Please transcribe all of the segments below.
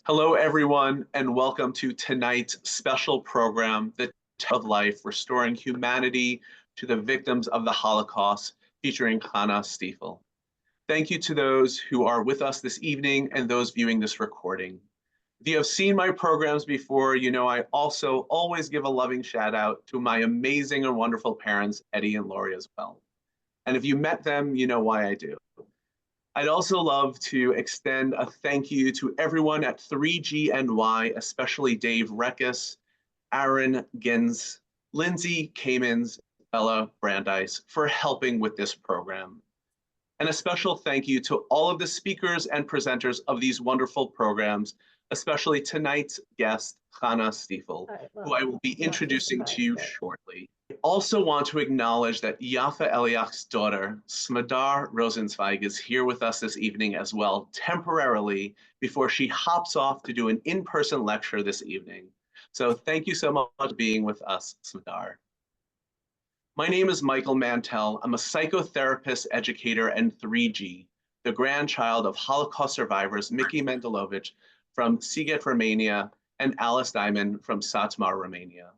Hello, everyone, and welcome to tonight's special program, The Tale of Life, Restoring Humanity to the Victims of the Holocaust, featuring Chana Stiefel. Thank you to those who are with us this evening and those viewing this recording. If you have seen my programs before, you know I also always give a loving shout out to my amazing and wonderful parents, Eddie and Lori, as well. And if you met them, you know why I do. I'd also love to extend a thank you to everyone at 3GNY, especially Dave Reckes, Aaron Gins, Lindsay Kamens, Bella Brandeis, for helping with this program. And a special thank you to all of the speakers and presenters of these wonderful programs, especially tonight's guest, Chana Stiefel, who I will be introducing to you shortly. I also want to acknowledge that Yaffa Eliach's daughter, Smadar Rosenzweig, is here with us this evening as well, temporarily, before she hops off to do an in-person lecture this evening. So thank you so much for being with us, Smadar. My name is Michael Mantell. I'm a psychotherapist, educator, and 3G, the grandchild of Holocaust survivors Mickey Mendelovich from Sighet, Romania, and Alice Diamond from Satmar, Romania.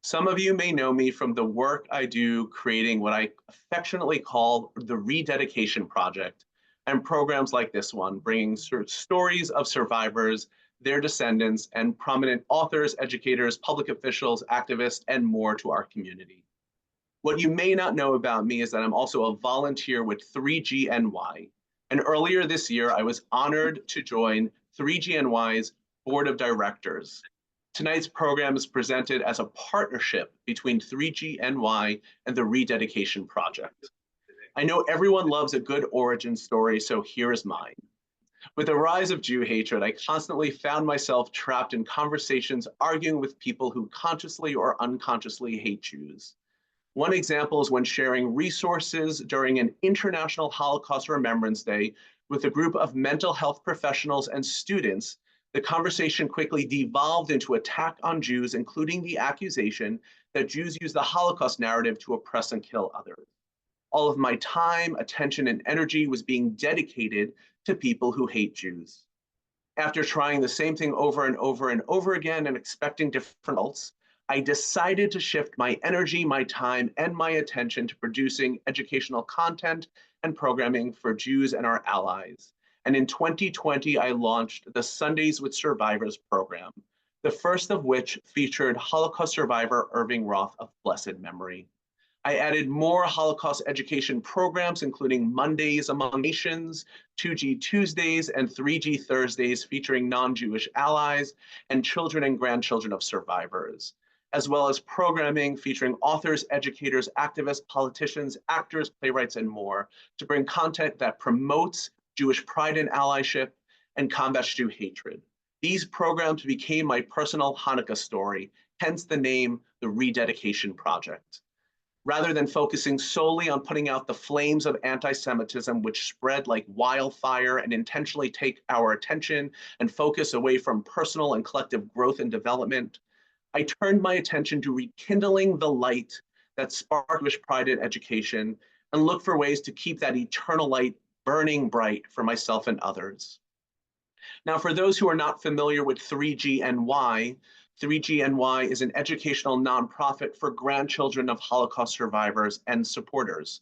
Some of you may know me from the work I do creating what I affectionately call the Rededication Project, and programs like this one, bringing stories of survivors, their descendants, and prominent authors, educators, public officials, activists, and more to our community. What you may not know about me is that I'm also a volunteer with 3GNY. And earlier this year, I was honored to join 3GNY's Board of Directors. Tonight's program is presented as a partnership between 3GNY and the Rededication Project. I know everyone loves a good origin story, so here is mine. With the rise of Jew hatred, I constantly found myself trapped in conversations arguing with people who consciously or unconsciously hate Jews. One example is when sharing resources during an International Holocaust Remembrance Day with a group of mental health professionals and students. The conversation quickly devolved into attack on Jews, including the accusation that Jews use the Holocaust narrative to oppress and kill others. All of my time, attention, and energy was being dedicated to people who hate Jews. After trying the same thing over and over and over again and expecting different results, I decided to shift my energy, my time, and my attention to producing educational content and programming for Jews and our allies. And in 2020, I launched the Sundays with Survivors program, the first of which featured Holocaust survivor Irving Roth of blessed memory. I added more Holocaust education programs, including Mondays Among Nations, 2G Tuesdays, and 3G Thursdays, featuring non-Jewish allies and children and grandchildren of survivors, as well as programming featuring authors, educators, activists, politicians, actors, playwrights, and more, to bring content that promotes Jewish pride and allyship and combats Jew hatred. These programs became my personal Hanukkah story, hence the name, the Rededication Project. Rather than focusing solely on putting out the flames of anti-Semitism, which spread like wildfire and intentionally take our attention and focus away from personal and collective growth and development, I turned my attention to rekindling the light that sparked Jewish pride in education and look for ways to keep that eternal light burning bright for myself and others. Now, for those who are not familiar with 3GNY, 3GNY is an educational nonprofit for grandchildren of Holocaust survivors and supporters.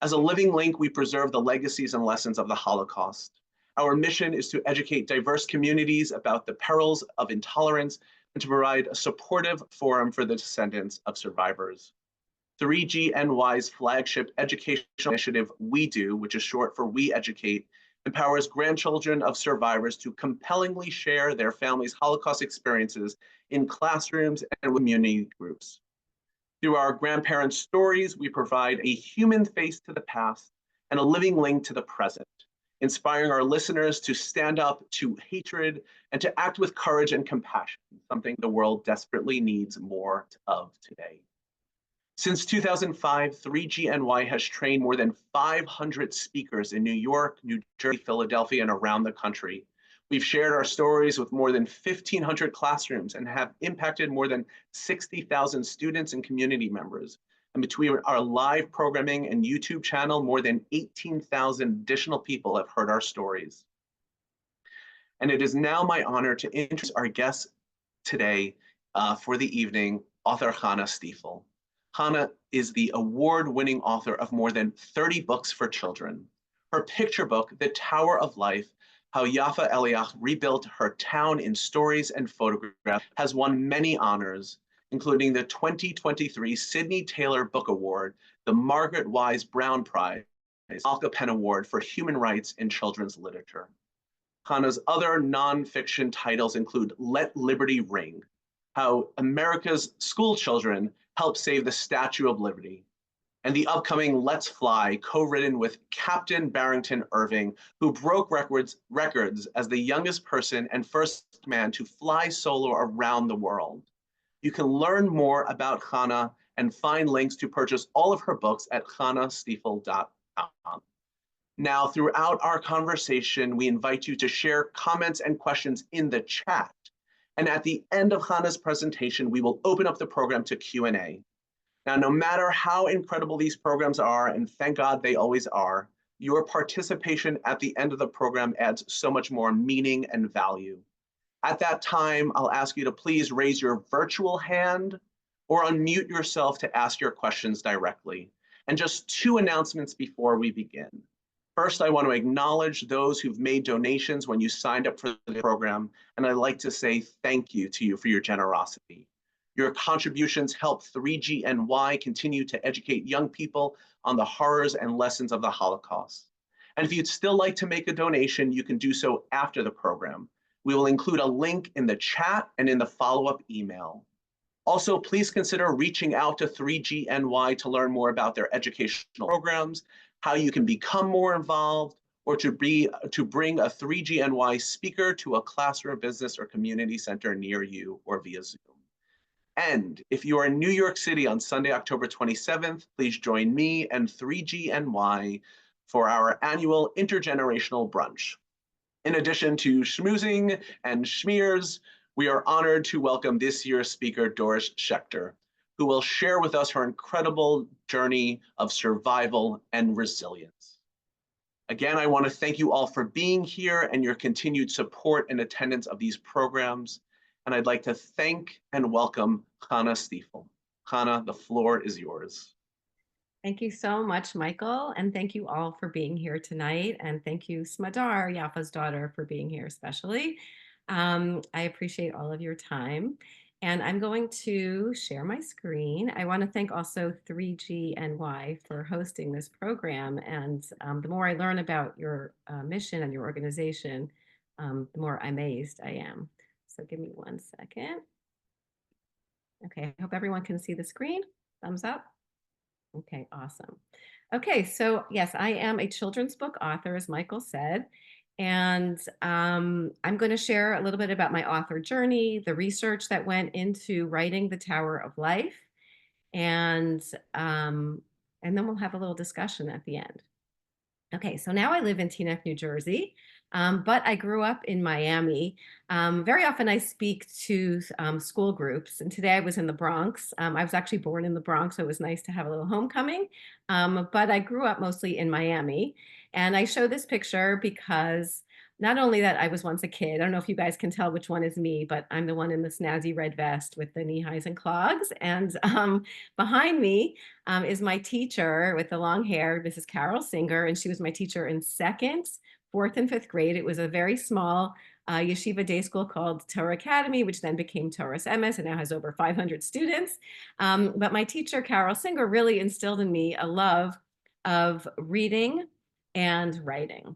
As a living link, we preserve the legacies and lessons of the Holocaust. Our mission is to educate diverse communities about the perils of intolerance and to provide a supportive forum for the descendants of survivors. 3GNY's flagship educational initiative, We Do, which is short for We Educate, empowers grandchildren of survivors to compellingly share their family's Holocaust experiences in classrooms and with community groups. Through our grandparents' stories, we provide a human face to the past and a living link to the present, inspiring our listeners to stand up to hatred and to act with courage and compassion, something the world desperately needs more of today. Since 2005, 3GNY has trained more than 500 speakers in New York, New Jersey, Philadelphia, and around the country. We've shared our stories with more than 1,500 classrooms and have impacted more than 60,000 students and community members. And between our live programming and YouTube channel, more than 18,000 additional people have heard our stories. And it is now my honor to introduce our guest today for the evening, author Chana Stiefel. Chana is the award-winning author of more than 30 books for children. Her picture book, The Tower of Life, How Yaffa Eliach Rebuilt Her Town in Stories and Photographs, has won many honors, including the 2023 Sidney Taylor Book Award, the Margaret Wise Brown Prize, Malka Penn Award for Human Rights in Children's Literature. Chana's other nonfiction titles include Let Liberty Ring, How America's School Children Help Save the Statue of Liberty, and the upcoming Let's Fly, co-written with Captain Barrington Irving, who broke records as the youngest person and first man to fly solo around the world. You can learn more about Chana and find links to purchase all of her books at chanastiefel.com. Now, throughout our conversation, we invite you to share comments and questions in the chat. And at the end of Chana's presentation, we will open up the program to Q&A. Now, no matter how incredible these programs are, and thank God they always are, your participation at the end of the program adds so much more meaning and value. At that time, I'll ask you to please raise your virtual hand or unmute yourself to ask your questions directly. And just two announcements before we begin. First, I want to acknowledge those who've made donations when you signed up for the program, and I'd like to say thank you to you for your generosity. Your contributions help 3GNY continue to educate young people on the horrors and lessons of the Holocaust. And if you'd still like to make a donation, you can do so after the program. We will include a link in the chat and in the follow-up email. Also, please consider reaching out to 3GNY to learn more about their educational programs, how you can become more involved, or to bring a 3GNY speaker to a classroom, business, or community center near you or via Zoom. And if you are in New York City on Sunday, October 27th, please join me and 3GNY for our annual intergenerational brunch. In addition to schmoozing and schmears, we are honored to welcome this year's speaker, Doris Schechter, who will share with us her incredible journey of survival and resilience. Again, I want to thank you all for being here and your continued support and attendance of these programs. And I'd like to thank and welcome Chana Stiefel. Chana, the floor is yours. Thank you so much, Michael. And thank you all for being here tonight. And thank you, Smadar, Yaffa's daughter, for being here especially. I appreciate all of your time. And I'm going to share my screen. I want to thank also 3GNY for hosting this program. And the more I learn about your mission and your organization, the more amazed I am. So give me 1 second. Okay, I hope everyone can see the screen. Thumbs up. Okay, awesome. Okay, so yes, I am a children's book author, as Michael said. And I'm going to share a little bit about my author journey, the research that went into writing The Tower of Life, and then we'll have a little discussion at the end. Okay, so now I live in Teaneck, New Jersey, but I grew up in Miami. Very often I speak to school groups, and today I was in the Bronx. I was actually born in the Bronx, so it was nice to have a little homecoming, but I grew up mostly in Miami. And I show this picture because not only that I was once a kid, I don't know if you guys can tell which one is me, but I'm the one in the snazzy red vest with the knee highs and clogs. And behind me is my teacher with the long hair, Mrs. Carol Singer, and she was my teacher in second, fourth, and fifth grade. It was a very small yeshiva day school called Torah Academy, which then became Torah's MS and now has over 500 students. But my teacher, Carol Singer, really instilled in me a love of reading and writing.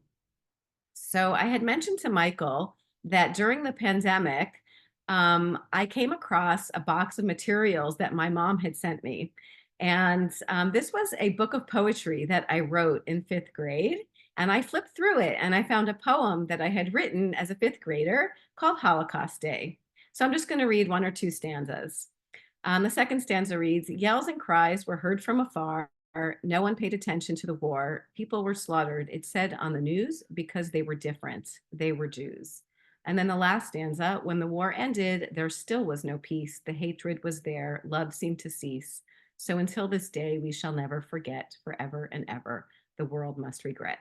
So I had mentioned to Michael that during the pandemic, I came across a box of materials that my mom had sent me. And this was a book of poetry that I wrote in fifth grade. And I flipped through it and I found a poem that I had written as a fifth grader called Holocaust Day. So I'm just going to read one or two stanzas. The second stanza reads, yells and cries were heard from afar. No one paid attention to the war. People were slaughtered, it said on the news, because they were different. They were Jews. And then the last stanza, when the war ended, there still was no peace. The hatred was there. Love seemed to cease. So until this day, we shall never forget, forever and ever. The world must regret.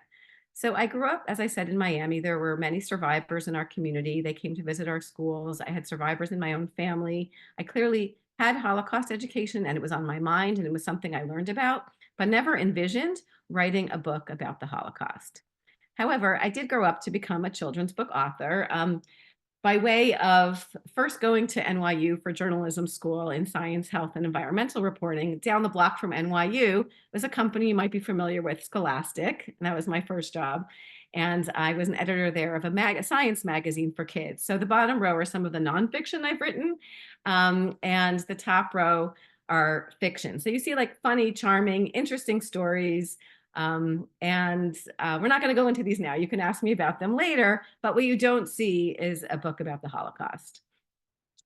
So I grew up, as I said, in Miami. There were many survivors in our community. They came to visit our schools. I had survivors in my own family. I clearly had Holocaust education and it was on my mind and it was something I learned about, but never envisioned writing a book about the Holocaust. However, I did grow up to become a children's book author. By way of first going to NYU for journalism school in science, health, and environmental reporting. Down the block from NYU was a company you might be familiar with, Scholastic. And that was my first job. And I was an editor there of a science magazine for kids. So the bottom row are some of the nonfiction I've written, and the top row are fiction. So you see like funny, charming, interesting stories, we're not going to go into these now. You can ask me about them later. But what you don't see is a book about the Holocaust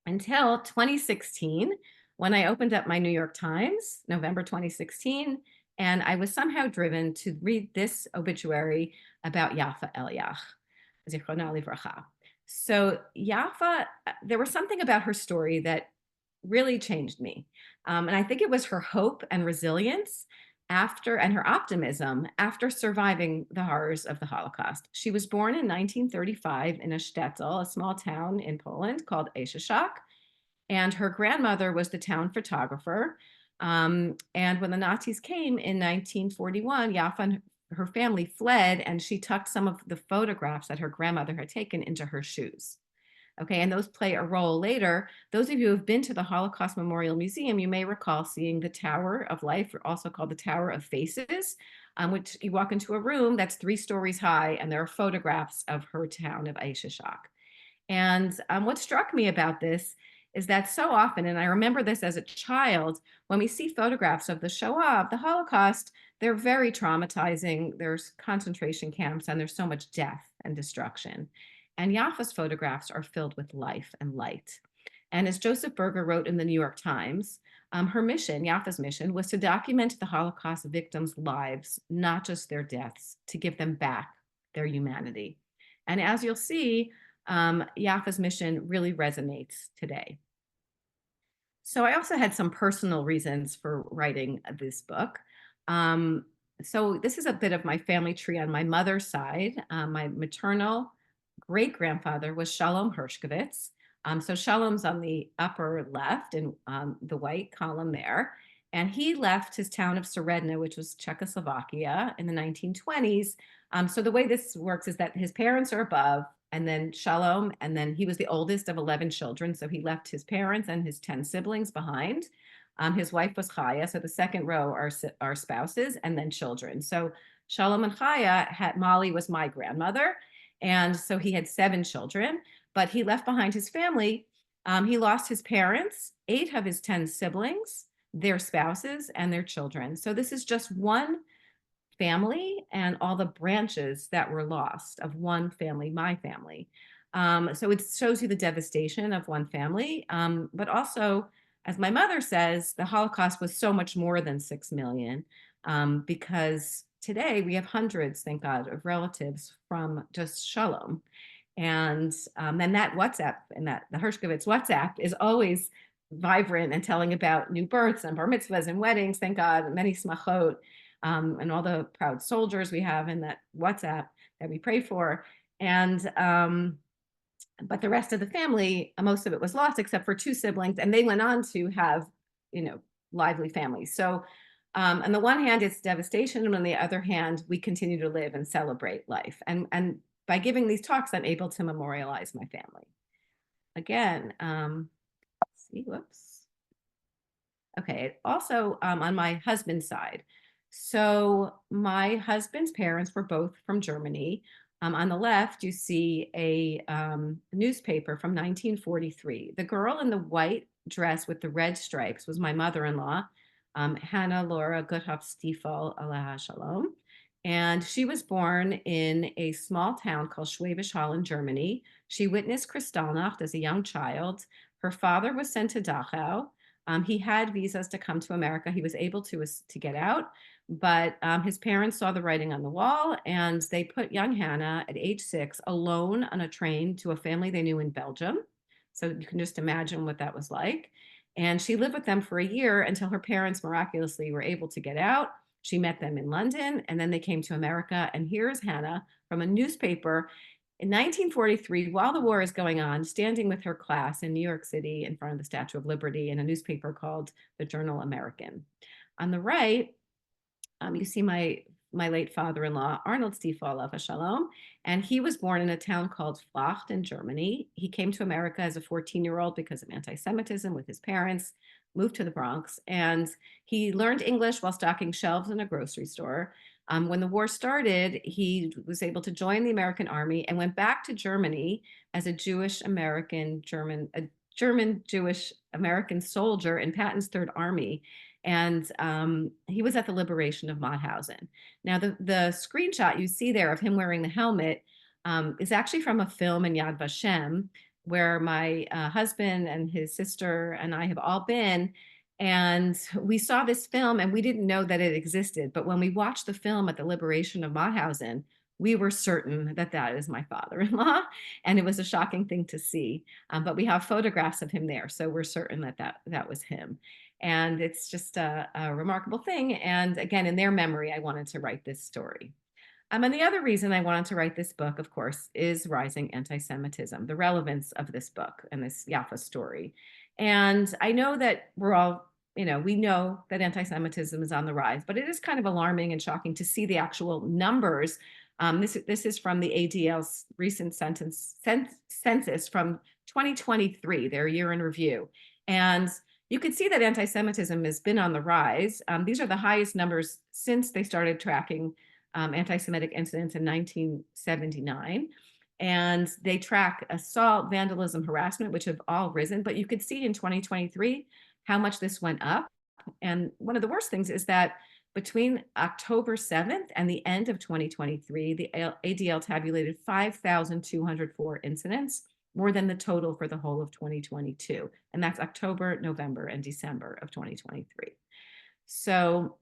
until 2016, when I opened up my New York Times, November 2016, and I was somehow driven to read this obituary about Yaffa Eliach, Zichrona Livracha. So Yaffa, there was something about her story that really changed me. And I think it was her hope and resilience and her optimism after surviving the horrors of the Holocaust. She was born in 1935 in a shtetl, a small town in Poland called Eishyshok, and her grandmother was the town photographer. And when the Nazis came in 1941, Yaffa and her family fled, and she tucked some of the photographs that her grandmother had taken into her shoes. Okay, and those play a role later. Those of you who have been to the Holocaust Memorial Museum, you may recall seeing the Tower of Life, also called the Tower of Faces, which you walk into a room that's 3 stories high, and there are photographs of her town of Eishyshok. And what struck me about this is that so often, and I remember this as a child, when we see photographs of the Shoah, of the Holocaust, they're very traumatizing. There's concentration camps and there's so much death and destruction. And Yaffa's photographs are filled with life and light. And as Joseph Berger wrote in the New York Times, her mission, Yaffa's mission, was to document the Holocaust victims' lives, not just their deaths, to give them back their humanity. And as you'll see, Yaffa's mission really resonates today. So I also had some personal reasons for writing this book. So this is a bit of my family tree on my mother's side. My maternal great grandfather was Shalom Hershkovitz. So Shalom's on the upper left in the white column there. And he left his town of Seredna, which was Czechoslovakia, in the 1920s. So the way this works is that his parents are above, and then Shalom, and then he was the oldest of 11 children. So he left his parents and his 10 siblings behind. His wife was Chaya. So the second row are spouses and then children. So Shalom and Chaya Molly was my grandmother. And so he had 7 children, but he left behind his family. He lost his parents, 8 of his 10 siblings, their spouses, and their children. So this is just one family and all the branches that were lost of one family, my family. So it shows you the devastation of one family, but also, as my mother says, the Holocaust was so much more than 6 million, because today we have hundreds, thank God, of relatives from just Shalom. And then that WhatsApp and that the Hershkovitz WhatsApp is always vibrant and telling about new births and bar mitzvahs and weddings, thank God, many smachot, and all the proud soldiers we have in that WhatsApp that we pray for. And but the rest of the family, most of it was lost except for 2 siblings, and they went on to have, lively families. So on the one hand, it's devastation, and on the other hand, we continue to live and celebrate life. And by giving these talks, I'm able to memorialize my family. Again, whoops. Okay, also on my husband's side. So my husband's parents were both from Germany. On the left, you see a newspaper from 1943. The girl in the white dress with the red stripes was my mother-in-law, Hannah Laura Guthoff Stiefel, Alaha Shalom. And she was born in a small town called Schwäbisch Hall in Germany. She witnessed Kristallnacht as a young child. Her father was sent to Dachau. He had visas to come to America. He was able to get out, but his parents saw the writing on the wall, and they put young Hannah at age 6 alone on a train to a family they knew in Belgium. So you can just imagine what that was like. And she lived with them for a year until her parents miraculously were able to get out. She met them in London, and then they came to America. And here's Hannah from a newspaper in 1943, while the war is going on, standing with her class in New York City in front of the Statue of Liberty in a newspaper called the Journal American. On the right, you see my late father-in-law, Arnold Stiefel, Yaffa Shalom, and he was born in a town called Flacht in Germany. He came to America as a 14-year-old because of anti-Semitism with his parents, moved to the Bronx, and he learned English while stocking shelves in a grocery store. When the war started, he was able to join the American army and went back to Germany as a German Jewish American soldier in Patton's Third Army, and he was at the liberation of Mauthausen. Now, the screenshot you see there of him wearing the helmet is actually from a film in Yad Vashem, where my husband and his sister and I have all been. And we saw this film and we didn't know that it existed. But when we watched the film at the liberation of Mauthausen, we were certain that that is my father-in-law. And it was a shocking thing to see. But we have photographs of him there. So we're certain that that was him. And it's just a remarkable thing. And again, in their memory, I wanted to write this story. And the other reason I wanted to write this book, of course, is rising anti-Semitism, the relevance of this book and this Yaffa story. And I know that we're all, we know that anti-Semitism is on the rise, but it is kind of alarming and shocking to see the actual numbers. This is from the ADL's recent census from 2023, their year in review. And you can see that anti-Semitism has been on the rise. These are the highest numbers since they started tracking anti-Semitic incidents in 1979. And they track assault, vandalism, harassment, which have all risen. But you could see in 2023 how much this went up. And one of the worst things is that between October 7th and the end of 2023, the ADL tabulated 5,204 incidents, more than the total for the whole of 2022. And that's October, November, and December of 2023. So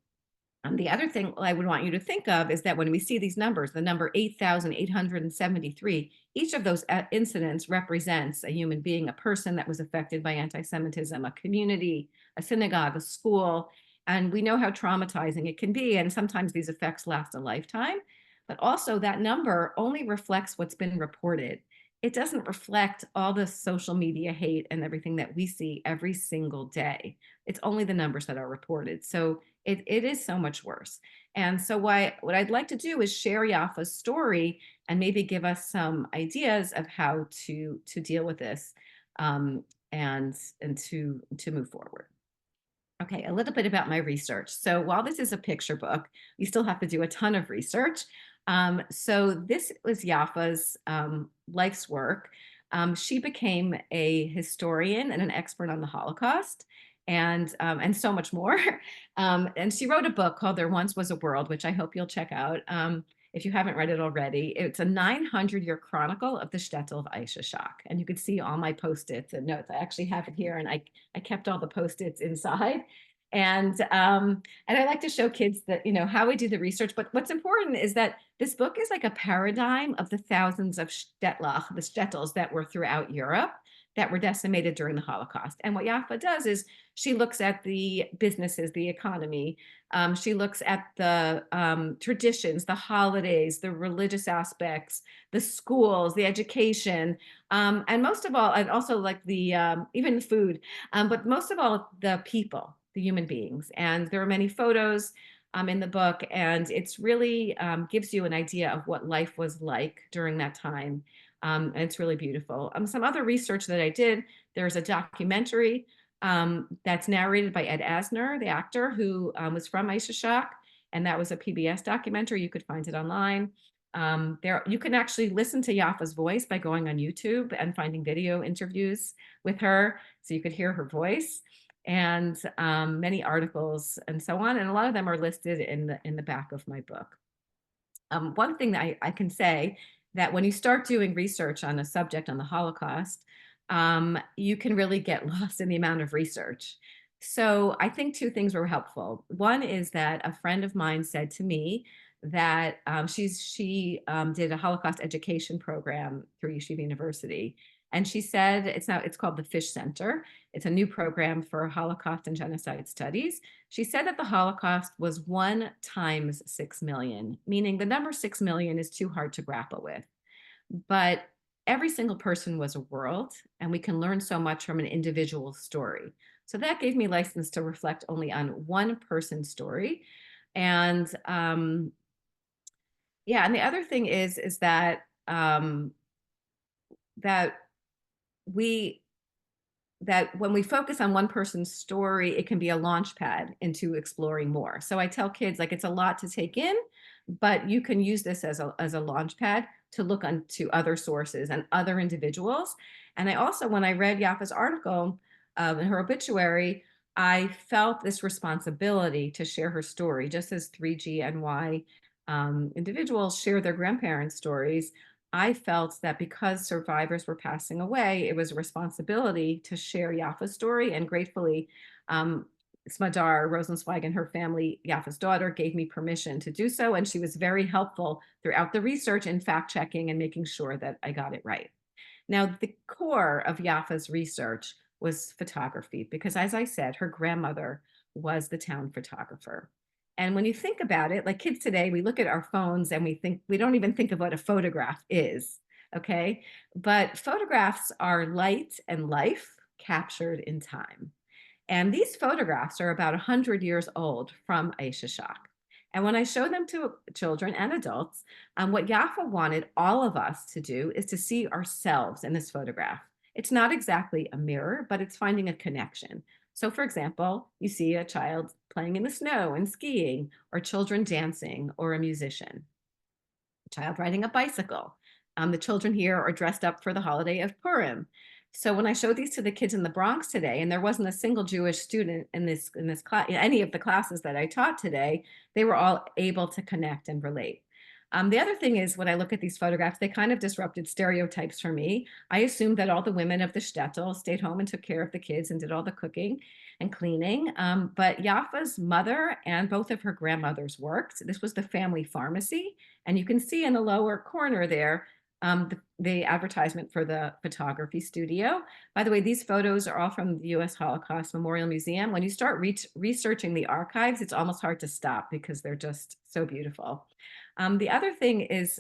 the other thing I would want you to think of is that when we see these numbers, the number 8,873, each of those incidents represents a human being, a person that was affected by anti-Semitism, a community, a synagogue, a school. And we know how traumatizing it can be. And sometimes these effects last a lifetime. But also that number only reflects what's been reported. It doesn't reflect all the social media hate and everything that we see every single day. It's only the numbers that are reported. So it is so much worse. And so what I'd like to do is share Yaffa's story and maybe give us some ideas of how to deal with this and to move forward. Okay, a little bit about my research. So while this is a picture book, you still have to do a ton of research. So this was Yaffa's life's work. She became a historian and an expert on the Holocaust and so much more. And she wrote a book called There Once Was a World, which I hope you'll check out if you haven't read it already. It's a 900-year chronicle of the shtetl of Eishyshok. And you can see all my Post-its and notes. I actually have it here, and I kept all the Post-its inside. And I like to show kids that, how we do the research. But what's important is that this book is like a paradigm of the thousands of shtetl, the shtetls that were throughout Europe that were decimated during the Holocaust. And what Yaffa does is she looks at the businesses, the economy. She looks at the traditions, the holidays, the religious aspects, the schools, the education, and most of all, and also like the even the food, but most of all, the people, the human beings. And there are many photos in the book, and it's really gives you an idea of what life was like during that time. And it's really beautiful. Some other research that I did, there's a documentary that's narrated by Ed Asner, the actor who was from Eishyshok, and that was a PBS documentary. You could find it online. You can actually listen to Yaffa's voice by going on YouTube and finding video interviews with her, so you could hear her voice, and many articles and so on. And a lot of them are listed in the back of my book. One thing that I can say that when you start doing research on a subject on the Holocaust, you can really get lost in the amount of research. So I think two things were helpful. One is that a friend of mine said to me that she did a Holocaust education program through Yeshiva University. And she said it's called the Fish Center. It's a new program for Holocaust and genocide studies. She said that the Holocaust was 1 times 6 million, meaning the number 6 million is too hard to grapple with. But every single person was a world, and we can learn so much from an individual story. So that gave me license to reflect only on one person's story. And yeah, and the other thing is that that we that when we focus on one person's story, it can be a launch pad into exploring more. So I tell kids, like, it's a lot to take in, but you can use this as a launch pad to look onto other sources and other individuals. And I also, when I read Yaffa's article in her obituary, I felt this responsibility to share her story, just as 3GNY individuals share their grandparents' stories. I felt that because survivors were passing away, it was a responsibility to share Yaffa's story. And gratefully, Smadar Rosenzweig and her family, Yaffa's daughter, gave me permission to do so. And she was very helpful throughout the research and fact checking and making sure that I got it right. Now, the core of Yaffa's research was photography, because as I said, her grandmother was the town photographer. And when you think about it, like kids today, we look at our phones and we don't even think of what a photograph is. Okay. But photographs are light and life captured in time. And these photographs are about 100 years old from Eishyshok. And when I show them to children and adults, what Yaffa wanted all of us to do is to see ourselves in this photograph. It's not exactly a mirror, but it's finding a connection. So, for example, you see a child playing in the snow and skiing, or children dancing, or a musician, a child riding a bicycle. The children here are dressed up for the holiday of Purim. So when I showed these to the kids in the Bronx today, and there wasn't a single Jewish student in this class, in any of the classes that I taught today, they were all able to connect and relate. The other thing is, when I look at these photographs, they kind of disrupted stereotypes for me. I assumed that all the women of the shtetl stayed home and took care of the kids and did all the cooking and cleaning. But Yaffa's mother and both of her grandmothers worked. This was the family pharmacy. And you can see in the lower corner there the advertisement for the photography studio. By the way, these photos are all from the US Holocaust Memorial Museum. When you start researching the archives, it's almost hard to stop because they're just so beautiful. The other thing is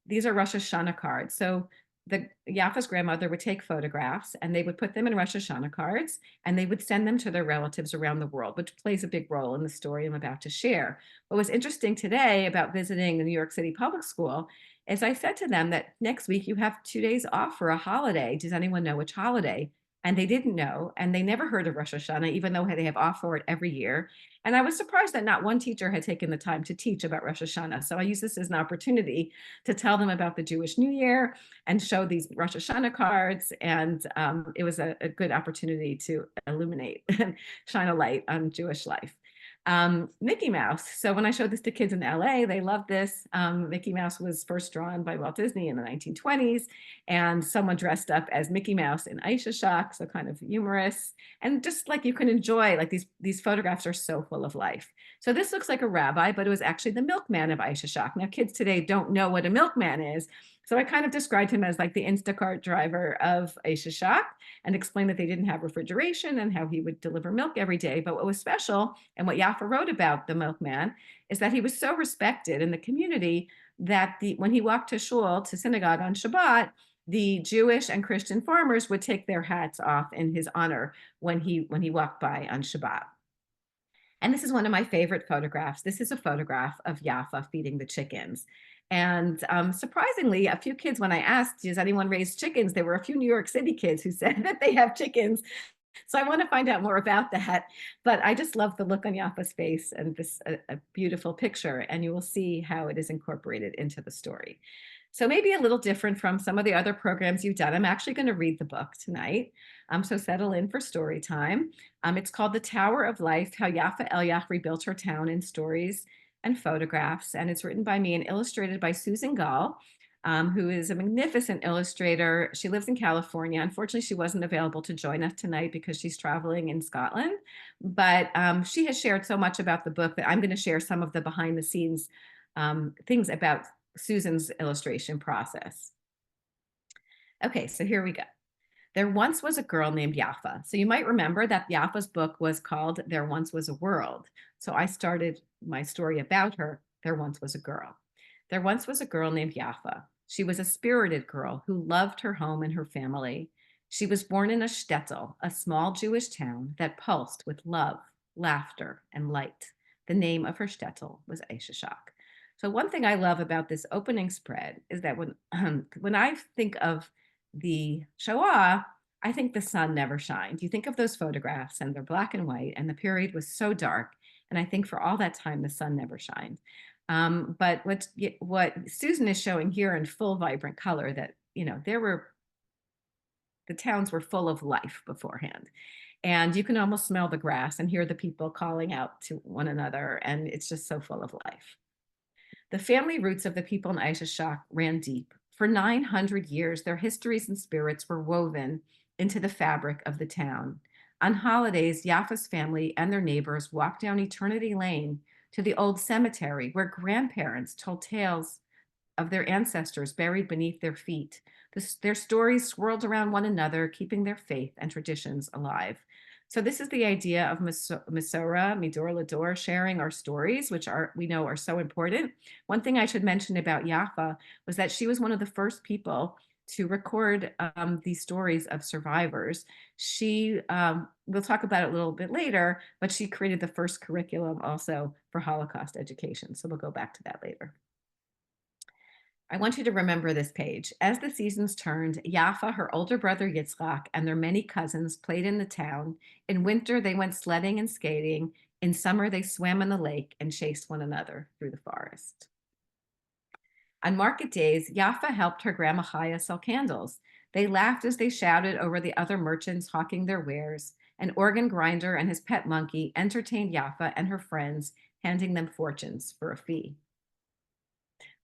these are Rosh Hashanah cards. So the Yaffa's grandmother would take photographs and they would put them in Rosh Hashanah cards and they would send them to their relatives around the world, which plays a big role in the story I'm about to share. What was interesting today about visiting the New York City Public School is I said to them that next week you have 2 days off for a holiday. Does anyone know which holiday? And they didn't know, and they never heard of Rosh Hashanah, even though they have off for it every year. And I was surprised that not one teacher had taken the time to teach about Rosh Hashanah. So I use this as an opportunity to tell them about the Jewish New Year and show these Rosh Hashanah cards. And it was a good opportunity to illuminate and shine a light on Jewish life. Mickey Mouse. So when I showed this to kids in LA, they loved this. Mickey Mouse was first drawn by Walt Disney in the 1920s, and someone dressed up as Mickey Mouse in Eishyshok, so kind of humorous. And just like you can enjoy, like these photographs are so full of life. So this looks like a rabbi, but it was actually the milkman of Eishyshok. Now kids today don't know what a milkman is. So I kind of described him as like the Instacart driver of Eishyshok and explained that they didn't have refrigeration and how he would deliver milk every day. But what was special, and what Yaffa wrote about the milkman, is that he was so respected in the community that when he walked to shul, to synagogue on Shabbat, the Jewish and Christian farmers would take their hats off in his honor when he walked by on Shabbat. And this is one of my favorite photographs. This is a photograph of Yaffa feeding the chickens. And surprisingly, a few kids, when I asked, does anyone raise chickens? There were a few New York City kids who said that they have chickens. So I want to find out more about that. But I just love the look on Yaffa's face and this a beautiful picture. And you will see how it is incorporated into the story. So maybe a little different from some of the other programs you've done. I'm actually going to read the book tonight. So settle in for story time. It's called The Tower of Life, How Yaffa Eliach Rebuilt Her Town in Stories and Photographs. And it's written by me and illustrated by Susan Gall, who is a magnificent illustrator. She lives in California. Unfortunately, she wasn't available to join us tonight because she's traveling in Scotland. But she has shared so much about the book that I'm going to share some of the behind the scenes things about Susan's illustration process. Okay, so here we go. There once was a girl named Yaffa. So you might remember that Yaffa's book was called There Once Was a World. So I started my story about her. There once was a girl. There once was a girl named Yaffa. She was a spirited girl who loved her home and her family. She was born in a shtetl, a small Jewish town that pulsed with love, laughter, and light. The name of her shtetl was Eishyshok. So one thing I love about this opening spread is that when I think of the Shoah, I think the sun never shined. You think of those photographs and they're black and white, and the period was so dark. And I think for all that time, the sun never shined. But what Susan is showing here in full vibrant color, that the towns were full of life beforehand, and you can almost smell the grass and hear the people calling out to one another, and it's just so full of life. The family roots of the people in Eishyshok ran deep. For 900 years, their histories and spirits were woven into the fabric of the town. On holidays, Yaffa's family and their neighbors walked down Eternity Lane to the old cemetery where grandparents told tales of their ancestors buried beneath their feet. Their stories swirled around one another, keeping their faith and traditions alive. So this is the idea of Masorah, Midor Lador, sharing our stories, which we know are so important. One thing I should mention about Yaffa was that she was one of the first people to record these stories of survivors. We'll talk about it a little bit later, but she created the first curriculum also for Holocaust education. So we'll go back to that later. I want you to remember this page. As the seasons turned, Yaffa, her older brother Yitzchak, and their many cousins played in the town. In winter, they went sledding and skating. In summer, they swam in the lake and chased one another through the forest. On market days, Yaffa helped her grandma Chaya sell candles. They laughed as they shouted over the other merchants hawking their wares. An organ grinder and his pet monkey entertained Yaffa and her friends, handing them fortunes for a fee.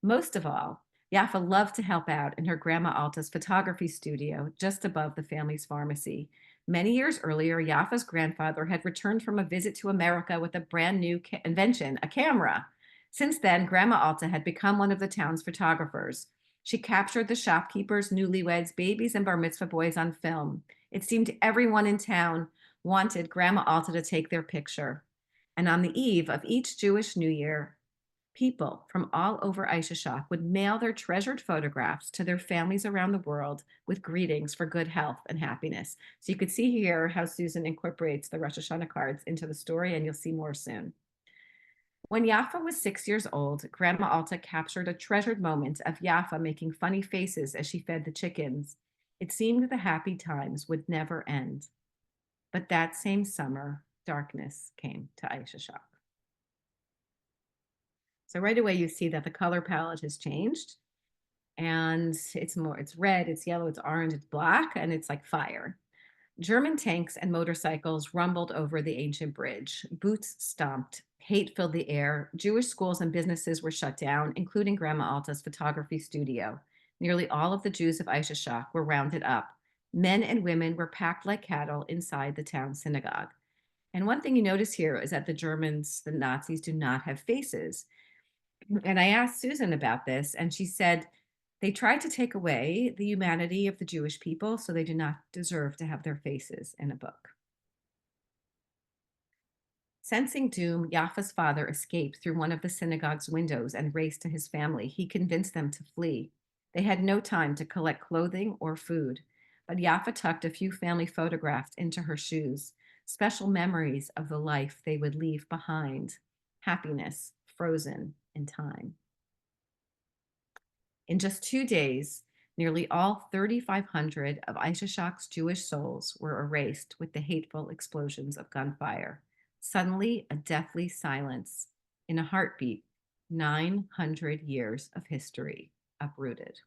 Most of all, Yaffa loved to help out in her grandma Alta's photography studio just above the family's pharmacy. Many years earlier, Yaffa's grandfather had returned from a visit to America with a brand new invention, a camera. Since then, Grandma Alta had become one of the town's photographers. She captured the shopkeepers, newlyweds, babies, and bar mitzvah boys on film. It seemed everyone in town wanted Grandma Alta to take their picture. And on the eve of each Jewish New Year, people from all over Eishyshok would mail their treasured photographs to their families around the world with greetings for good health and happiness. So you could see here how Susan incorporates the Rosh Hashanah cards into the story, and you'll see more soon. When Yaffa was 6 years old, Grandma Alta captured a treasured moment of Yaffa making funny faces as she fed the chickens. It seemed the happy times would never end. But that same summer, darkness came to Eishyshok. So right away you see that the color palette has changed, and it's red, it's yellow, it's orange, it's black, and it's like fire. German tanks and motorcycles rumbled over the ancient bridge. Boots stomped. Hate filled the air. Jewish schools and businesses were shut down, including Grandma Alta's photography studio. Nearly all of the Jews of Eishyshok were rounded up. Men and women were packed like cattle inside the town synagogue. And one thing you notice here is that the Nazis, do not have faces. And I asked Susan about this, and she said they tried to take away the humanity of the Jewish people, so they do not deserve to have their faces in a book. Sensing doom, Yaffa's father escaped through one of the synagogue's windows and raced to his family. He convinced them to flee. They had no time to collect clothing or food, but Yaffa tucked a few family photographs into her shoes, special memories of the life they would leave behind, happiness frozen in time. In just 2 days, nearly all 3,500 of Eishyshok's Jewish souls were erased with the hateful explosions of gunfire. Suddenly, a deathly silence. In a heartbeat, 900 years of history uprooted.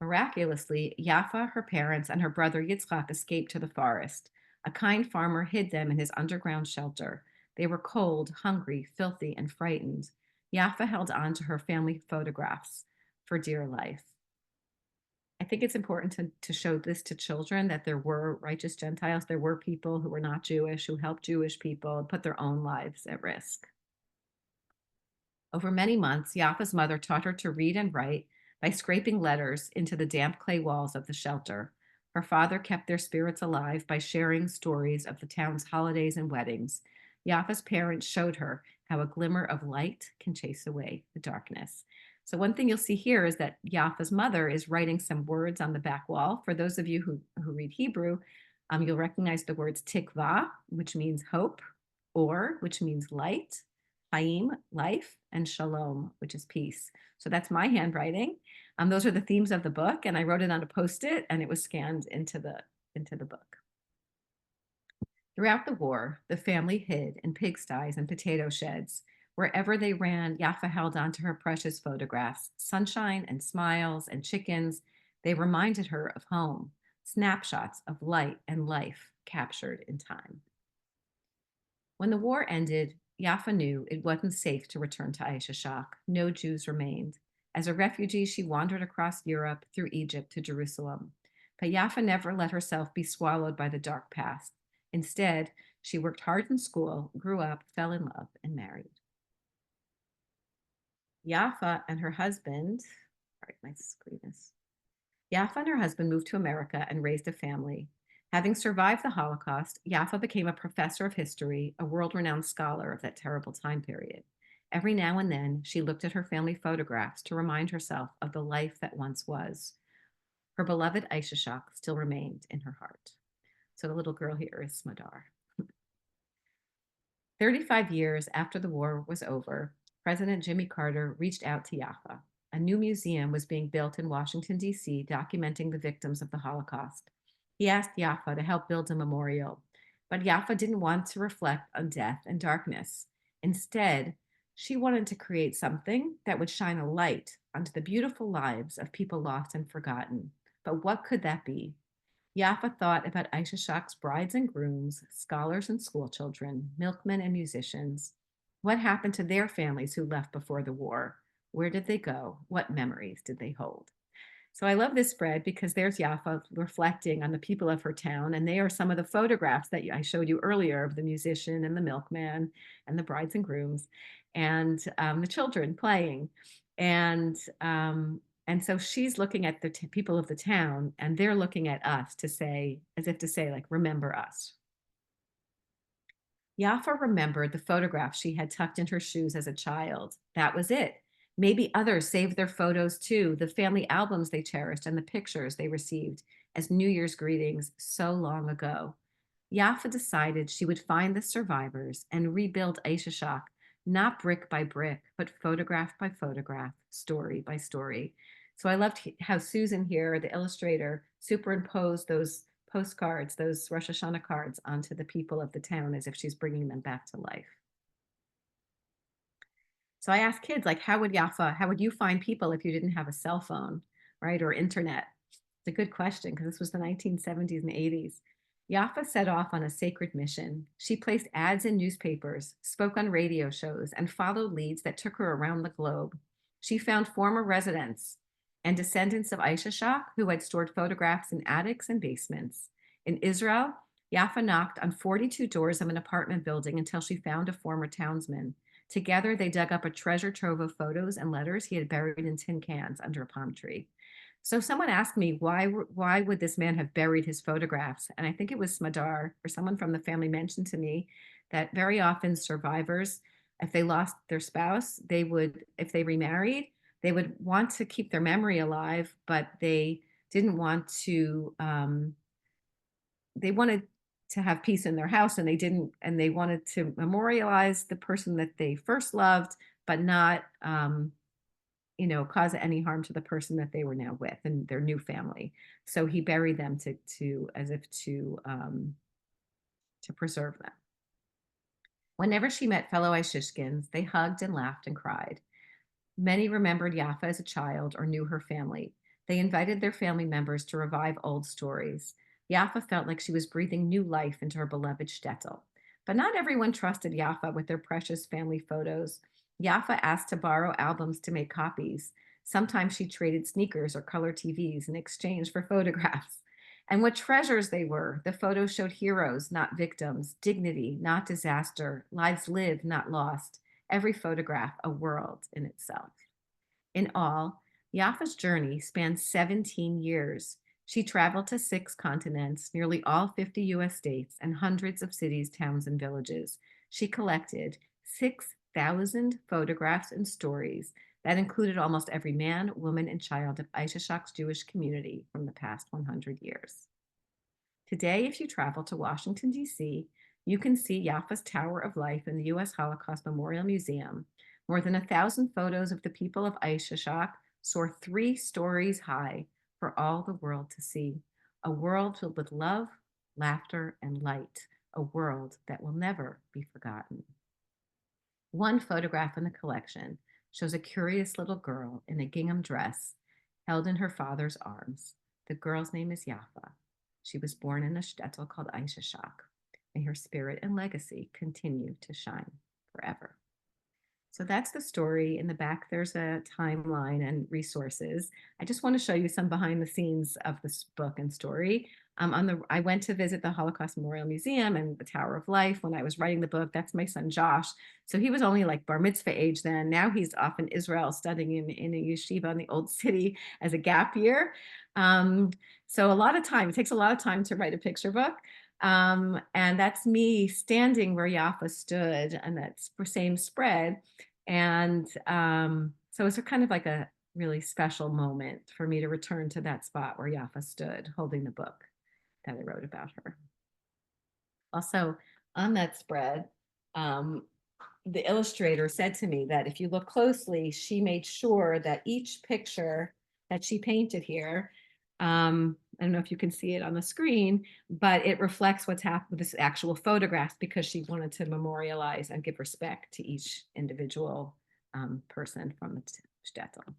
Miraculously, Yaffa, her parents, and her brother Yitzchak escaped to the forest. A kind farmer hid them in his underground shelter. They were cold, hungry, filthy, and frightened. Yaffa held on to her family photographs for dear life. I think it's important to show this to children, that there were righteous Gentiles. There were people who were not Jewish, who helped Jewish people and put their own lives at risk. Over many months, Yaffa's mother taught her to read and write by scraping letters into the damp clay walls of the shelter. Her father kept their spirits alive by sharing stories of the town's holidays and weddings. Yaffa's parents showed her how a glimmer of light can chase away the darkness. So, one thing you'll see here is that Yaffa's mother is writing some words on the back wall. For those of you who read Hebrew, you'll recognize the words tikva, which means hope, or, which means light, Haim, life, and Shalom, which is peace. So that's my handwriting. Those are the themes of the book, and I wrote it on a Post-it, and it was scanned into the book. Throughout the war, the family hid in pigsties and potato sheds. Wherever they ran, Yaffa held on to her precious photographs, sunshine and smiles and chickens. They reminded her of home, snapshots of light and life captured in time. When the war ended, Yaffa knew it wasn't safe to return to Eishyshok. No Jews remained. As a refugee, she wandered across Europe through Egypt to Jerusalem. But Yaffa never let herself be swallowed by the dark past. Instead, she worked hard in school, grew up, fell in love, and married. Yaffa and her husband, sorry, my screen is. Yaffa and her husband moved to America and raised a family. Having survived the Holocaust, Yaffa became a professor of history, a world-renowned scholar of that terrible time period. Every now and then, she looked at her family photographs to remind herself of the life that once was. Her beloved Eishyshok still remained in her heart. So the little girl here is Smadar. 35 years after the war was over, President Jimmy Carter reached out to Yaffa. A new museum was being built in Washington, D.C., documenting the victims of the Holocaust. He asked Yaffa to help build a memorial, but Yaffa didn't want to reflect on death and darkness. Instead, she wanted to create something that would shine a light onto the beautiful lives of people lost and forgotten. But what could that be? Yaffa thought about Eishyshok's brides and grooms, scholars and schoolchildren, milkmen and musicians. What happened to their families who left before the war? Where did they go? What memories did they hold? So I love this spread because there's Yaffa reflecting on the people of her town, and they are some of the photographs that I showed you earlier of the musician and the milkman and the brides and grooms, and the children playing, and and so she's looking at the people of the town, and they're looking at us to say, as if to say, like, remember us. Yaffa remembered the photographs she had tucked in her shoes as a child. That was it. Maybe others saved their photos too, the family albums they cherished and the pictures they received as New Year's greetings so long ago. Yaffa decided she would find the survivors and rebuild Eishyshok, not brick by brick, but photograph by photograph, story by story. So I loved how Susan here, the illustrator, superimposed those postcards, those Rosh Hashanah cards, onto the people of the town as if she's bringing them back to life. So I asked kids, like, how would you find people if you didn't have a cell phone, right, or internet? It's a good question because this was the 1970s and 80s. Yaffa set off on a sacred mission. She placed ads in newspapers, spoke on radio shows, and followed leads that took her around the globe. She found former residents and descendants of Eishyshok who had stored photographs in attics and basements. In Israel, Yaffa knocked on 42 doors of an apartment building until she found a former townsman. Together, they dug up a treasure trove of photos and letters he had buried in tin cans under a palm tree. So someone asked me, why would this man have buried his photographs? And I think it was Smadar or someone from the family mentioned to me that very often survivors, if they lost their spouse, they would, if they remarried, they would want to keep their memory alive, but they didn't want to, they wanted to have peace in their house, and they wanted to memorialize the person that they first loved, but not cause any harm to the person that they were now with and their new family. So he buried them to as if to preserve them. Whenever she met fellow Eishyshkins, they hugged and laughed and cried. Many remembered Yaffa as a child or knew her family. They invited their family members to revive old stories. Yaffa felt like she was breathing new life into her beloved shtetl. But not everyone trusted Yaffa with their precious family photos. Yaffa asked to borrow albums to make copies. Sometimes she traded sneakers or color TVs in exchange for photographs. And what treasures they were. The photos showed heroes, not victims, dignity, not disaster, lives lived, not lost. every photograph a world in itself. In all, Yaffa's journey spans 17 years. She traveled to 6 continents, nearly all 50 US states, and hundreds of cities, towns, and villages. She collected 6,000 photographs and stories that included almost every man, woman, and child of Eishyshok's Jewish community from the past 100 years. Today, if you travel to Washington, D.C., you can see Yaffa's Tower of Life in the US Holocaust Memorial Museum. More than 1,000 photos of the people of Eishyshok soar 3 stories high for all the world to see. A world filled with love, laughter, and light. A world that will never be forgotten. One photograph in the collection shows a curious little girl in a gingham dress held in her father's arms. The girl's name is Yaffa. She was born in a shtetl called Eishyshok. May her spirit and legacy continue to shine forever. So that's the story. In the back, there's a timeline and resources. I just want to show you some behind the scenes of this book and story. I went to visit the Holocaust Memorial Museum and the Tower of Life when I was writing the book. That's my son Josh. So he was only like bar mitzvah age then. Now he's off in Israel studying in a yeshiva in the old city as a gap year. So a lot of time, it takes a lot of time to write a picture book. And that's me standing where Yaffa stood, and that's the same spread. And so it's kind of like a really special moment for me to return to that spot where Yaffa stood holding the book that I wrote about her. Also, on that spread, the illustrator said to me that if you look closely, she made sure that each picture that she painted here, I don't know if you can see it on the screen, but it reflects what's happened with this actual photograph because she wanted to memorialize and give respect to each individual person from the shtetl.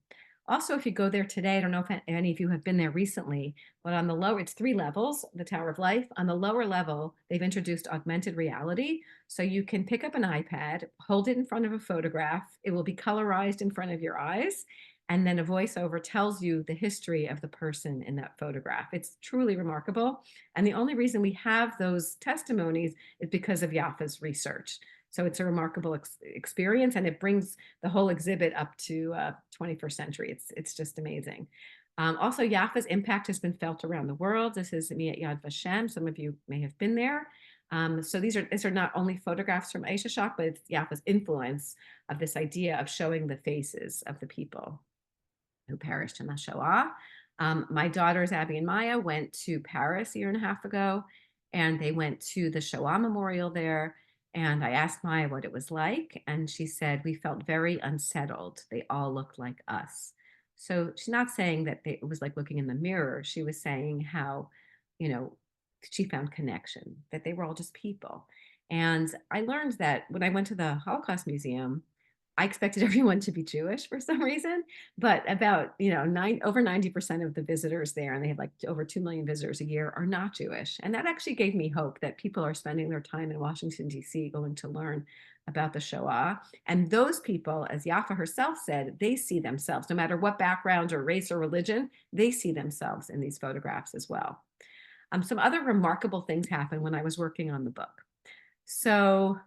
Also, if you go there today, I don't know if any of you have been there recently, but on the lower, it's 3 levels, the Tower of Life. On the lower level, they've introduced augmented reality. So you can pick up an iPad, hold it in front of a photograph. It will be colorized in front of your eyes. And then a voiceover tells you the history of the person in that photograph. It's truly remarkable. And the only reason we have those testimonies is because of Yaffa's research. So it's a remarkable experience, and it brings the whole exhibit up to 21st century. It's just amazing. Also, Yaffa's impact has been felt around the world. This is me at Yad Vashem. Some of you may have been there. So these are not only photographs from Eishyshok, but it's Yaffa's influence of this idea of showing the faces of the people who perished in the Shoah. My daughters, Abby and Maya, went to Paris a year and a half ago, and they went to the Shoah Memorial there. And I asked Maya what it was like, and she said, we felt very unsettled. They all looked like us. So she's not saying that it was like looking in the mirror. She was saying how, you know, she found connection, that they were all just people. And I learned that when I went to the Holocaust Museum, I expected everyone to be Jewish for some reason, but about, over 90% of the visitors there, and they have like over 2 million visitors a year, are not Jewish. And that actually gave me hope that people are spending their time in Washington, D.C. going to learn about the Shoah. And those people, as Yaffa herself said, they see themselves, no matter what background or race or religion, they see themselves in these photographs as well. Some other remarkable things happened when I was working on the book. So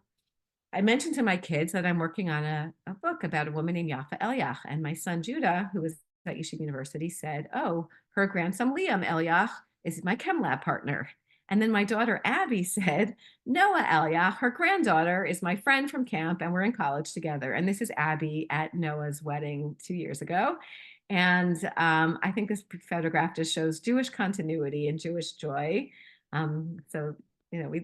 I mentioned to my kids that I'm working on a book about a woman named Yaffa Eliach. And my son Judah, who was at Yeshiva University, said, oh, her grandson Liam Eliach is my chem lab partner. And then my daughter Abby said, Noah Eliach, her granddaughter, is my friend from camp, and we're in college together. And this is Abby at Noah's wedding 2 years ago. And I think this photograph just shows Jewish continuity and Jewish joy. So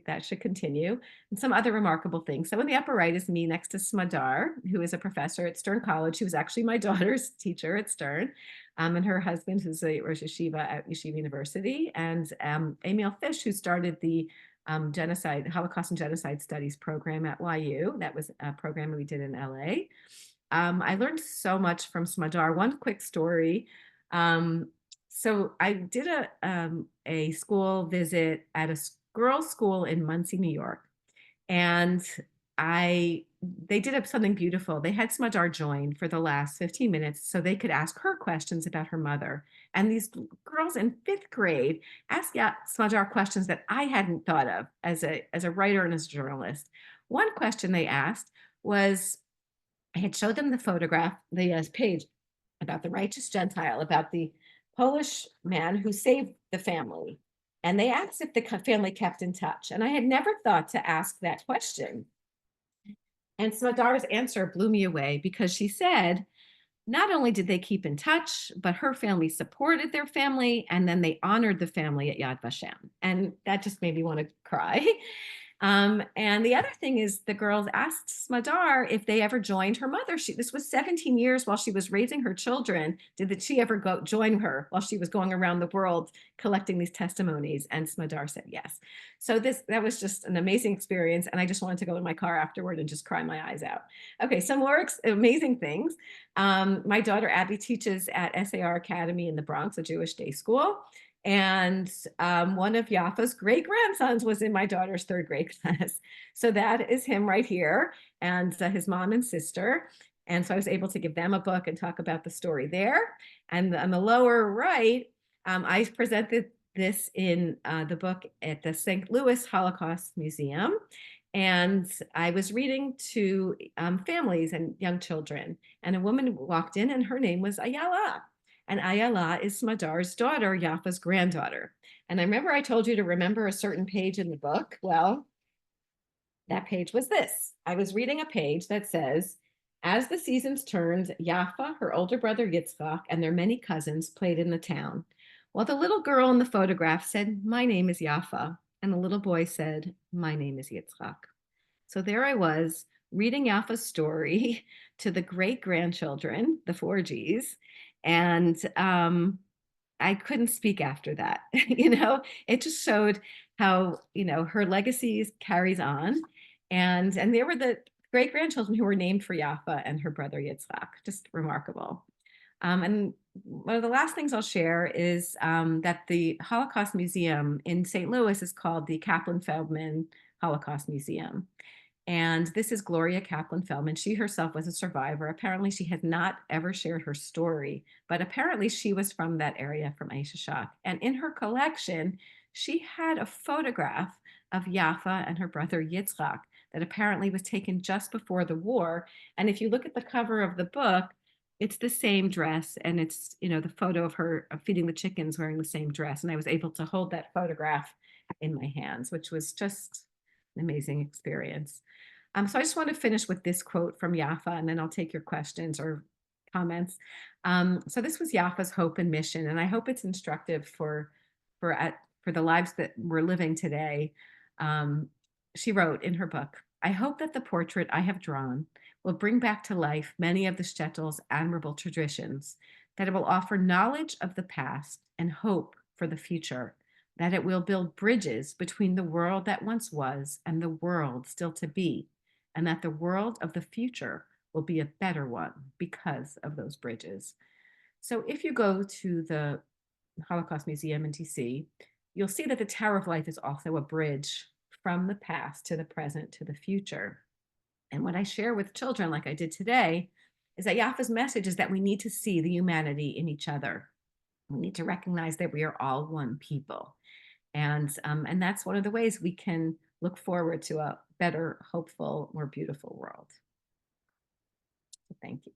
that should continue. And some other remarkable things. So in the upper right is me next to Smadar, who is a professor at Stern College. She was actually my daughter's teacher at Stern. And her husband, who's a Rosh Yeshiva at Yeshiva University. And Emil Fish, who started the Holocaust and Genocide Studies program at YU. That was a program we did in LA. I learned so much from Smadar. One quick story. So I did a school visit at a girls' school in Muncie, New York. And they did something beautiful. They had Smadar join for the last 15 minutes so they could ask her questions about her mother. And these girls in 5th grade asked Smadar questions that I hadn't thought of as a writer and as a journalist. One question they asked was, I had showed them the photograph, the page about the righteous Gentile, about the Polish man who saved the family. And they asked if the family kept in touch. And I had never thought to ask that question. And Smadar's answer blew me away because she said, not only did they keep in touch, but her family supported their family, and then they honored the family at Yad Vashem. And that just made me want to cry. And the other thing is the girls asked Smadar if they ever joined her mother. This was 17 years while she was raising her children. Did she ever go join her while she was going around the world collecting these testimonies? And Smadar said yes. So that was just an amazing experience. And I just wanted to go in my car afterward and just cry my eyes out. Okay, some more amazing things. My daughter Abby teaches at SAR Academy in the Bronx, a Jewish day school. And one of Yaffa's great grandsons was in my daughter's third grade class. So that is him right here, and his mom and sister. And so I was able to give them a book and talk about the story there. And on the lower right, I presented this in the book at the St. Louis Holocaust Museum. And I was reading to families and young children. And a woman walked in, and her name was Ayala. And Ayala is Smadar's daughter, Yaffa's granddaughter. And I remember I told you to remember a certain page in the book. Well, that page was this. I was reading a page that says, as the seasons turned, Yaffa, her older brother Yitzchak, and their many cousins played in the town. While the little girl in the photograph said, my name is Yaffa, and the little boy said, my name is Yitzchak. So there I was reading Yaffa's story to the great grandchildren, the 4Gs, and I couldn't speak after that. It just showed how her legacy carries on, and there were the great grandchildren who were named for Yaffa and her brother Yitzchak. Just remarkable. And one of the last things I'll share is that the Holocaust Museum in St. Louis is called the Kaplan Feldman Holocaust Museum. And this is Gloria Kaplan Feldman. She herself was a survivor. Apparently, she had not ever shared her story, but apparently she was from that area, from Eishyshok. And in her collection, she had a photograph of Yaffa and her brother Yitzchak that apparently was taken just before the war. And if you look at the cover of the book, it's the same dress, and it's the photo of her feeding the chickens wearing the same dress. And I was able to hold that photograph in my hands, which was just an amazing experience. So I just want to finish with this quote from Yaffa, and then I'll take your questions or comments. So this was Yaffa's hope and mission, and I hope it's instructive for the lives that we're living today. She wrote in her book, I hope that the portrait I have drawn will bring back to life many of the shtetl's admirable traditions, that it will offer knowledge of the past and hope for the future, that it will build bridges between the world that once was and the world still to be, and that the world of the future will be a better one because of those bridges. So if you go to the Holocaust Museum in DC, you'll see that the Tower of Life is also a bridge from the past to the present to the future. And what I share with children, like I did today, is that Yaffa's message is that we need to see the humanity in each other. We need to recognize that we are all one people. And that's one of the ways we can look forward to a better, hopeful, more beautiful world. So thank you.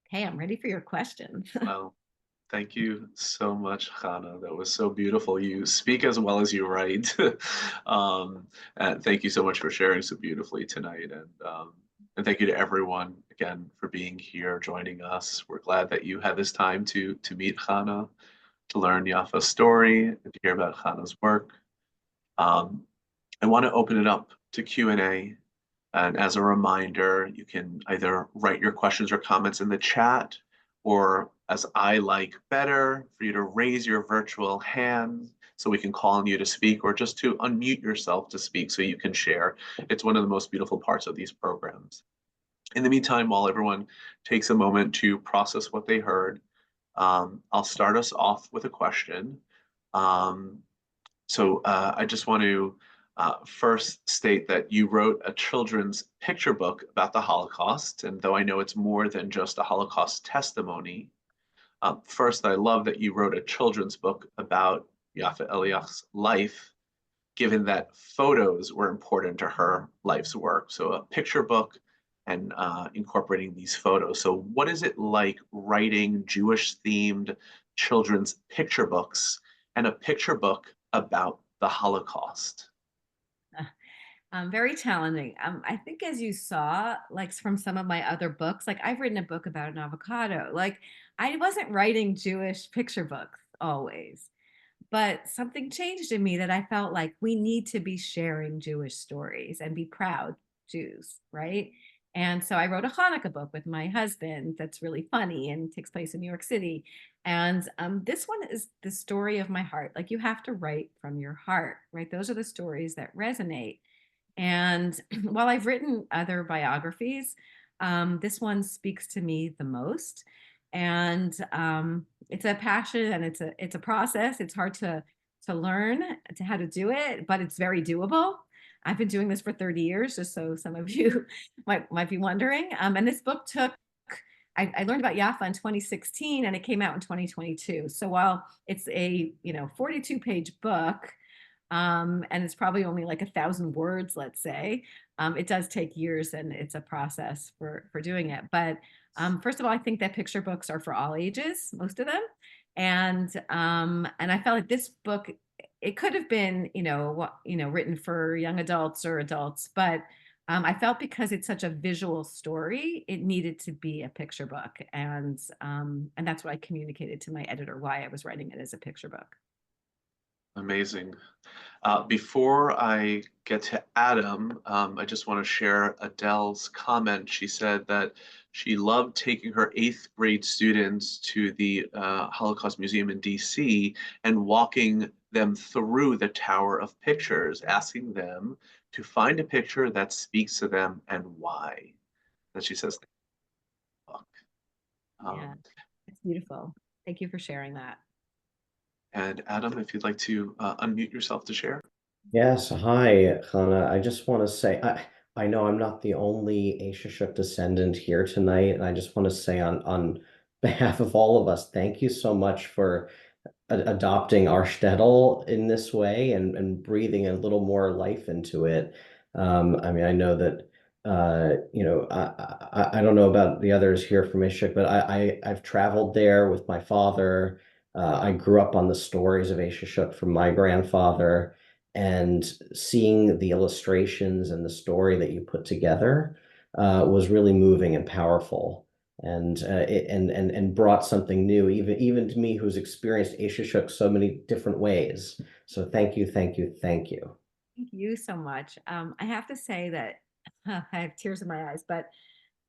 Okay, I'm ready for your questions. Well, thank you so much, Chana. That was so beautiful. You speak as well as you write. And thank you so much for sharing so beautifully tonight. And thank you to everyone again for being here, joining us. We're glad that you had this time to meet Chana, to learn Yaffa's story, and to hear about Chana's work. I want to open it up to Q&A. And as a reminder, you can either write your questions or comments in the chat, or as I like better, for you to raise your virtual hand so we can call on you to speak, or just to unmute yourself to speak so you can share. It's one of the most beautiful parts of these programs. In the meantime, while everyone takes a moment to process what they heard, I'll start us off with a question. I just want to first state that you wrote a children's picture book about the Holocaust, and though I know it's more than just a Holocaust testimony, first, I love that you wrote a children's book about Yaffa Eliach's life, given that photos were important to her life's work. So a picture book and incorporating these photos. So what is it like writing Jewish-themed children's picture books and a picture book about the Holocaust? Very challenging. I think as you saw, like from some of my other books, like I've written a book about an avocado. Like I wasn't writing Jewish picture books always, but something changed in me that I felt like we need to be sharing Jewish stories and be proud Jews, right? And so I wrote a Hanukkah book with my husband that's really funny and takes place in New York City. And this one is the story of my heart. Like you have to write from your heart, right? Those are the stories that resonate. And while I've written other biographies, this one speaks to me the most. And it's a passion and it's a process. It's hard to learn to how to do it, but it's very doable. I've been doing this for 30 years, just so some of you might be wondering. And this book took I learned about Yaffa in 2016 and it came out in 2022. So while it's a 42-page book, and it's probably only like 1,000 words, let's say. It does take years, and it's a process for doing it. But first of all, I think that picture books are for all ages, most of them, and I felt like this book it could have been written for young adults or adults, but I felt because it's such a visual story, it needed to be a picture book, and that's what I communicated to my editor why I was writing it as a picture book. Amazing. Before I get to Adam, I just want to share Adele's comment. She said that she loved taking her 8th grade students to the Holocaust Museum in DC and walking them through the Tower of Pictures, asking them to find a picture that speaks to them and why. And she says, Yeah, um, it's beautiful. Thank you for sharing that. and Adam, if you'd like to unmute yourself to share. Yes, hi, Chana. I just want to say, I know I'm not the only Eishyshok descendant here tonight, and I just want to say on behalf of all of us, thank you so much for adopting our shtetl in this way and breathing a little more life into it. I mean, I know that I don't know about the others here from Eishyshok, but I've traveled there with my father. I grew up on the stories of Eishyshok from my grandfather, and seeing the illustrations and the story that you put together was really moving and powerful, and and brought something new, even to me who's experienced Eishyshok so many different ways. So thank you, thank you, thank you. Thank you so much. I have to say that I have tears in my eyes, but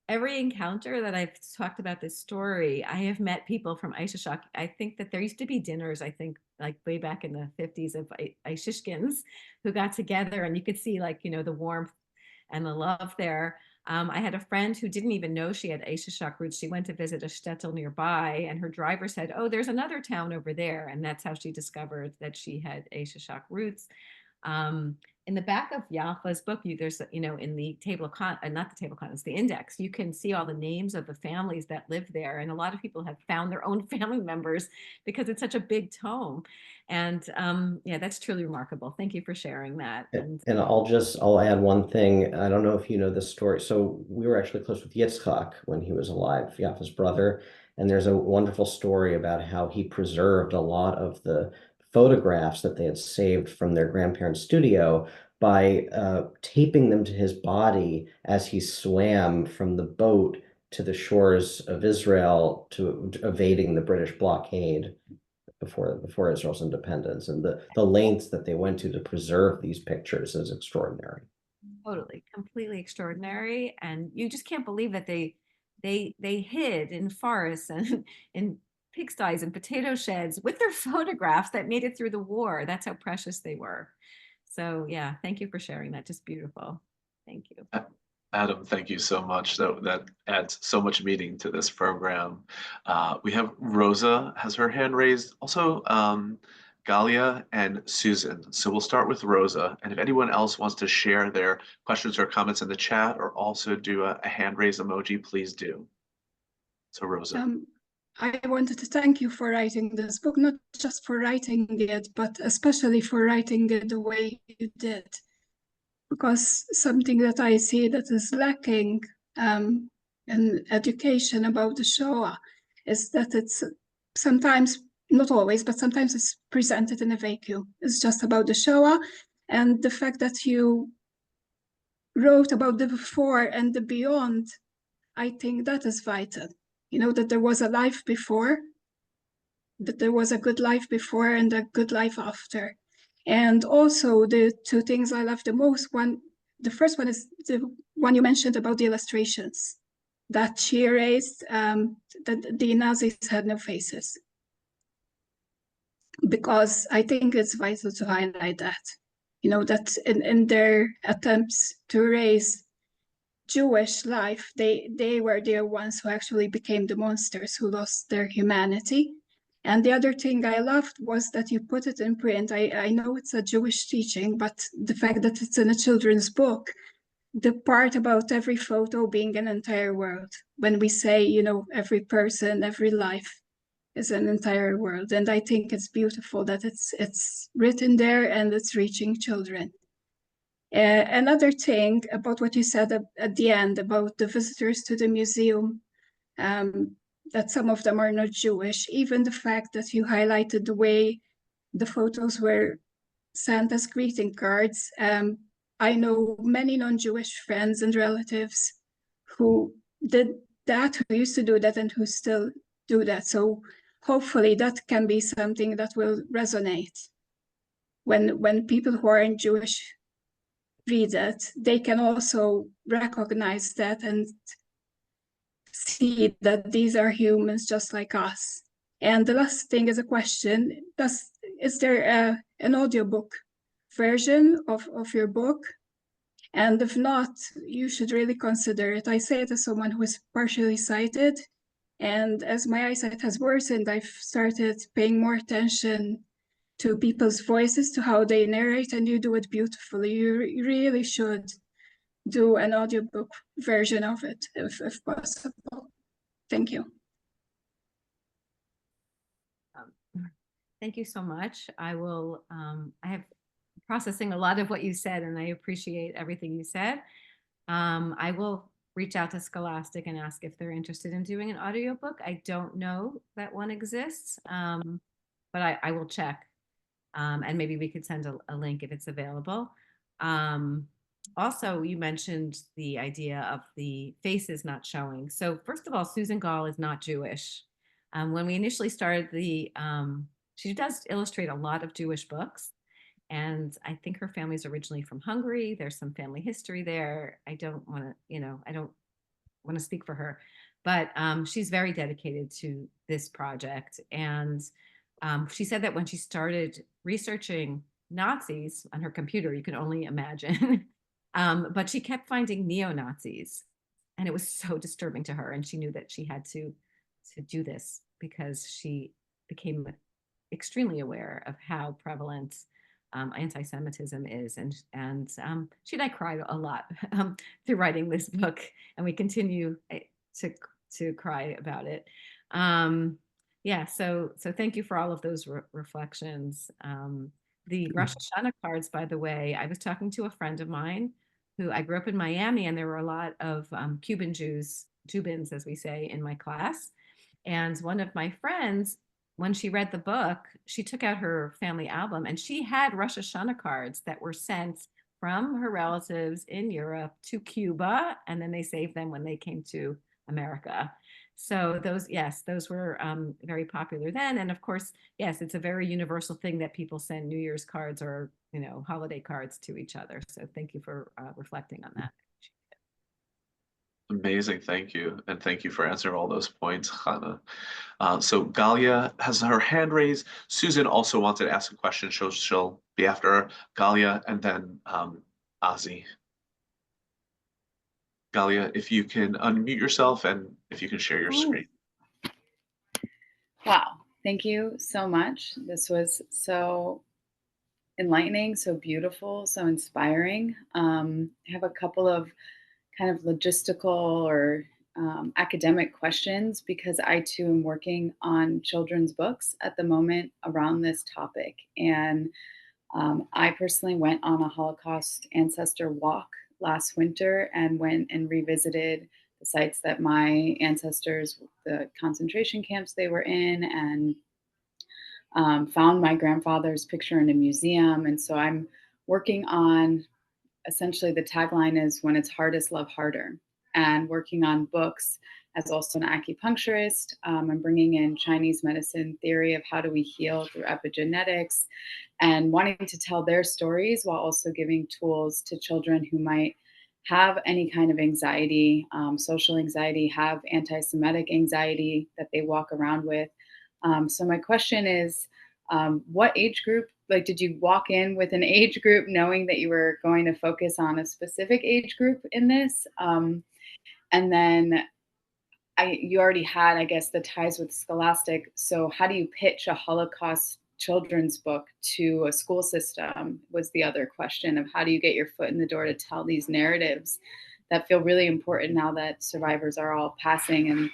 every encounter that I've talked about this story, I have met people from Eishyshok. I think that there used to be dinners, I think, like way back in the 50s of Eishyshkins who got together and you could see like, the warmth and the love there. I had a friend who didn't even know she had Eishyshok roots. She went to visit a shtetl nearby, and her driver said, "Oh, there's another town over there," and that's how she discovered that she had Eishyshok roots. Um, in the back of Yaffa's book, there's in the table of not the table of contents, the index, you can see all the names of the families that live there, and a lot of people have found their own family members because it's such a big tome, and yeah, that's truly remarkable. Thank you for sharing that. And I'll add one thing. I don't know if you know this story. So we were actually close with Yitzchak when he was alive, Yaffa's brother. And there's a wonderful story about how he preserved a lot of the photographs that they had saved from their grandparents' studio by taping them to his body as he swam from the boat to the shores of Israel to evading the British blockade before Israel's independence, and the lengths that they went to preserve these pictures is extraordinary. Totally, completely extraordinary, and you just can't believe that they hid in forests and in pigsties and potato sheds with their photographs that made it through the war. That's how precious they were. So yeah, thank you for sharing that. Just beautiful. Thank you. Adam, thank you so much. That adds so much meaning to this program. We have Rosa has her hand raised. Also, Galia and Susan. So we'll start with Rosa. And if anyone else wants to share their questions or comments in the chat or also do a hand raise emoji, please do. So Rosa. I wanted to thank you for writing this book, not just for writing it, but especially for writing it the way you did. Because something that I see that is lacking in education about the Shoah is that it's sometimes, not always, but sometimes it's presented in a vacuum. It's just about the Shoah, and the fact that you wrote about the before and the beyond, I think that is vital. You know, that there was a life before, that there was a good life before and a good life after. And also the two things I love the most, the first one is the one you mentioned about the illustrations that she erased, that the Nazis had no faces. Because I think it's vital to highlight that, you know, that in their attempts to erase Jewish life, they were the ones who actually became the monsters who lost their humanity. And the other thing I loved was that you put it in print. I know it's a Jewish teaching, but the fact that it's in a children's book, the part about every photo being an entire world, when we say, you know, every person, every life is an entire world. And I think it's beautiful that it's written there and it's reaching children. Another thing about what you said at the end about the visitors to the museum, that some of them are not Jewish, even the fact that you highlighted the way the photos were sent as greeting cards. I know many non-Jewish friends and relatives who did that, who used to do that and who still do that. So hopefully that can be something that will resonate. When people who aren't Jewish read it, they can also recognize that and see that these are humans just like us. And the last thing is a question: is there an audiobook version of your book? And if not, you should really consider it. I say it as someone who is partially sighted, and as my eyesight has worsened, I've started paying more attention to people's voices, to how they narrate, and you do it beautifully. You really should do an audiobook version of it if possible. Thank you. Thank you so much. I will, I have processing a lot of what you said, and I appreciate everything you said. I will reach out to Scholastic and ask if they're interested in doing an audiobook. I don't know that one exists, but I will check. And maybe we could send a link if it's available. Also, you mentioned the idea of the faces not showing. So first of all, Susan Gall is not Jewish. When we initially started she does illustrate a lot of Jewish books. And I think her family's originally from Hungary. There's some family history there. I don't want to, I don't want to speak for her, but she's very dedicated to this project. And she said that when she started researching Nazis on her computer, you can only imagine, but she kept finding neo-Nazis, and it was so disturbing to her. And she knew that she had to do this because she became extremely aware of how prevalent anti-Semitism is, and she and I cried a lot through writing this book, and we continue to cry about it. Yeah, so thank you for all of those reflections. The Rosh Hashanah cards, by the way, I was talking to a friend of mine who I grew up in Miami, and there were a lot of Cuban Jews, Jubins, as we say, in my class. And one of my friends, when she read the book, she took out her family album and she had Rosh Hashanah cards that were sent from her relatives in Europe to Cuba, and then they saved them when they came to America. So those were very popular then. And of course, yes, it's a very universal thing that people send New Year's cards or, holiday cards to each other. So thank you for reflecting on that. Amazing, thank you. And thank you for answering all those points, Chana. So Galia has her hand raised. Susan also wanted to ask a question. She'll be after Galia and then Ozzy. Galia, if you can unmute yourself and if you can share your screen. Wow, thank you so much. This was so enlightening, so beautiful, so inspiring. I have a couple of kind of logistical or academic questions because I too am working on children's books at the moment around this topic. And I personally went on a Holocaust ancestor walk last winter and went and revisited the sites that my ancestors, the concentration camps they were in, and found my grandfather's picture in a museum. And so I'm working on, essentially the tagline is "When it's hardest, love harder," and working on books. As also an acupuncturist, I'm bringing in Chinese medicine theory of how do we heal through epigenetics, and wanting to tell their stories while also giving tools to children who might have any kind of anxiety, social anxiety, have anti-Semitic anxiety that they walk around with. So my question is, what age group, like, did you walk in with an age group knowing that you were going to focus on a specific age group in this? And then you already had, I guess, the ties with Scholastic. So how do you pitch a Holocaust children's book to a school system was the other question of how do you get your foot in the door to tell these narratives that feel really important now that survivors are all passing, and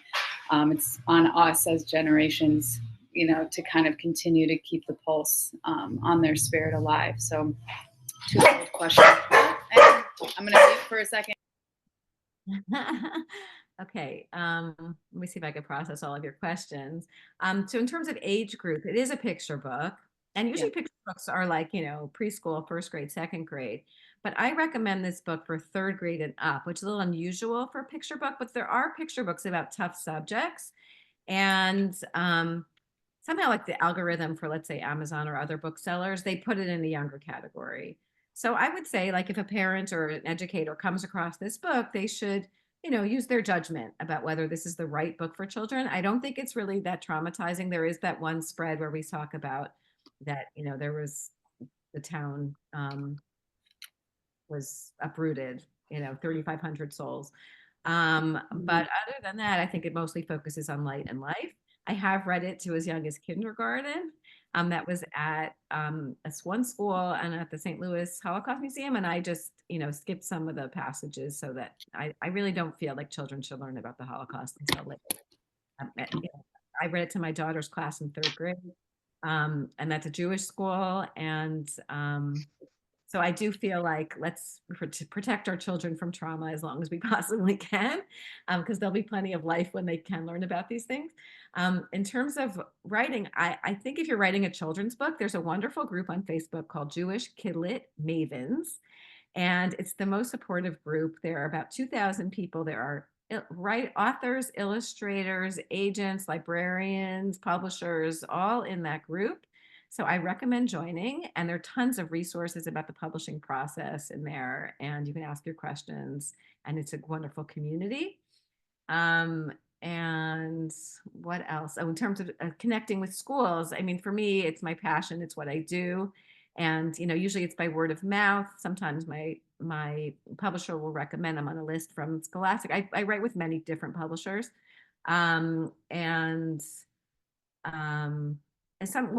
it's on us as generations, you know, to kind of continue to keep the pulse on their spirit alive. So two-fold question. And I'm gonna mute for a second. Okay, let me see if I can process all of your questions. So in terms of age group, it is a picture book. And usually picture books are like, you know, preschool, first grade, second grade. But I recommend this book for third grade and up, which is a little unusual for a picture book, but there are picture books about tough subjects. And somehow like the algorithm for, let's say, Amazon or other booksellers, they put it in the younger category. So I would say, like, if a parent or an educator comes across this book, they should, you know, use their judgment about whether this is the right book for children. I don't think it's really that traumatizing. There is that one spread where we talk about that, you know, there was the town was uprooted, you know, 3,500 souls. But other than that, I think it mostly focuses on light and life. I have read it to as young as kindergarten. That was at this one school and at the St. Louis Holocaust Museum. And I just, you know, skipped some of the passages so that I really don't feel like children should learn about the Holocaust until later. You know, I read it to my daughter's class in third grade. And that's a Jewish school. And so I do feel like let's protect our children from trauma as long as we possibly can, because there'll be plenty of life when they can learn about these things. In terms of writing, I think if you're writing a children's book, there's a wonderful group on Facebook called Jewish Kidlit Mavens, and it's the most supportive group. There are about 2,000 people. There are authors, illustrators, agents, librarians, publishers, all in that group. So I recommend joining, and there are tons of resources about the publishing process in there, and you can ask your questions, and it's a wonderful community. And what else? Oh, in terms of connecting with schools, I mean, for me, it's my passion. It's what I do. And, you know, usually it's by word of mouth. Sometimes my publisher will recommend I'm on a list from Scholastic. I write with many different publishers. And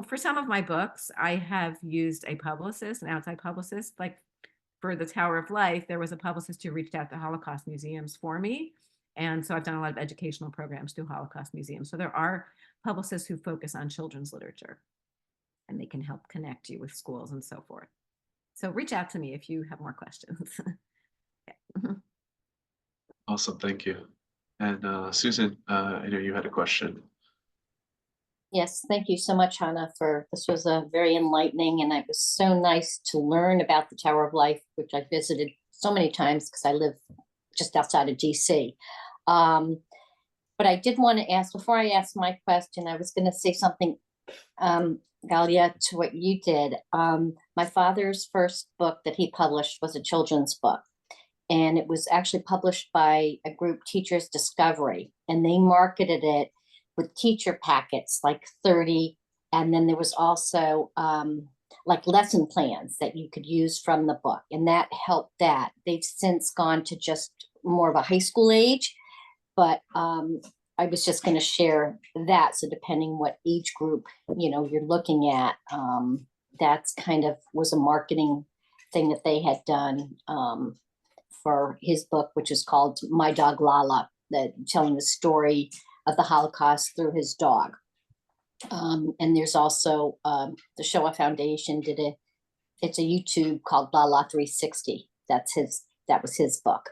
for some of my books, I have used a publicist, an outside publicist. Like for The Tower of Life, there was a publicist who reached out to Holocaust museums for me. And so I've done a lot of educational programs through Holocaust museums. So there are publicists who focus on children's literature, and they can help connect you with schools and so forth. So reach out to me if you have more questions. Awesome, thank you. And Susan, I know you had a question. Yes, thank you so much, Hannah, this was a very enlightening, and it was so nice to learn about the Tower of Life, which I visited so many times because I live just outside of DC. But I did want to ask, before I ask my question, I was going to say something, Galia, to what you did. My father's first book that he published was a children's book, and it was actually published by a group, Teachers Discovery, and they marketed it with teacher packets, like 30. And then there was also like lesson plans that you could use from the book. And that helped that. They've since gone to just more of a high school age. But I was just going to share that. So depending what age group, you know, you're looking at, that's kind of was a marketing thing that they had done for his book, which is called My Dog Lala, telling the story of the Holocaust through his dog. And there's also the Shoah Foundation it's a YouTube called Lala 360. That was his book.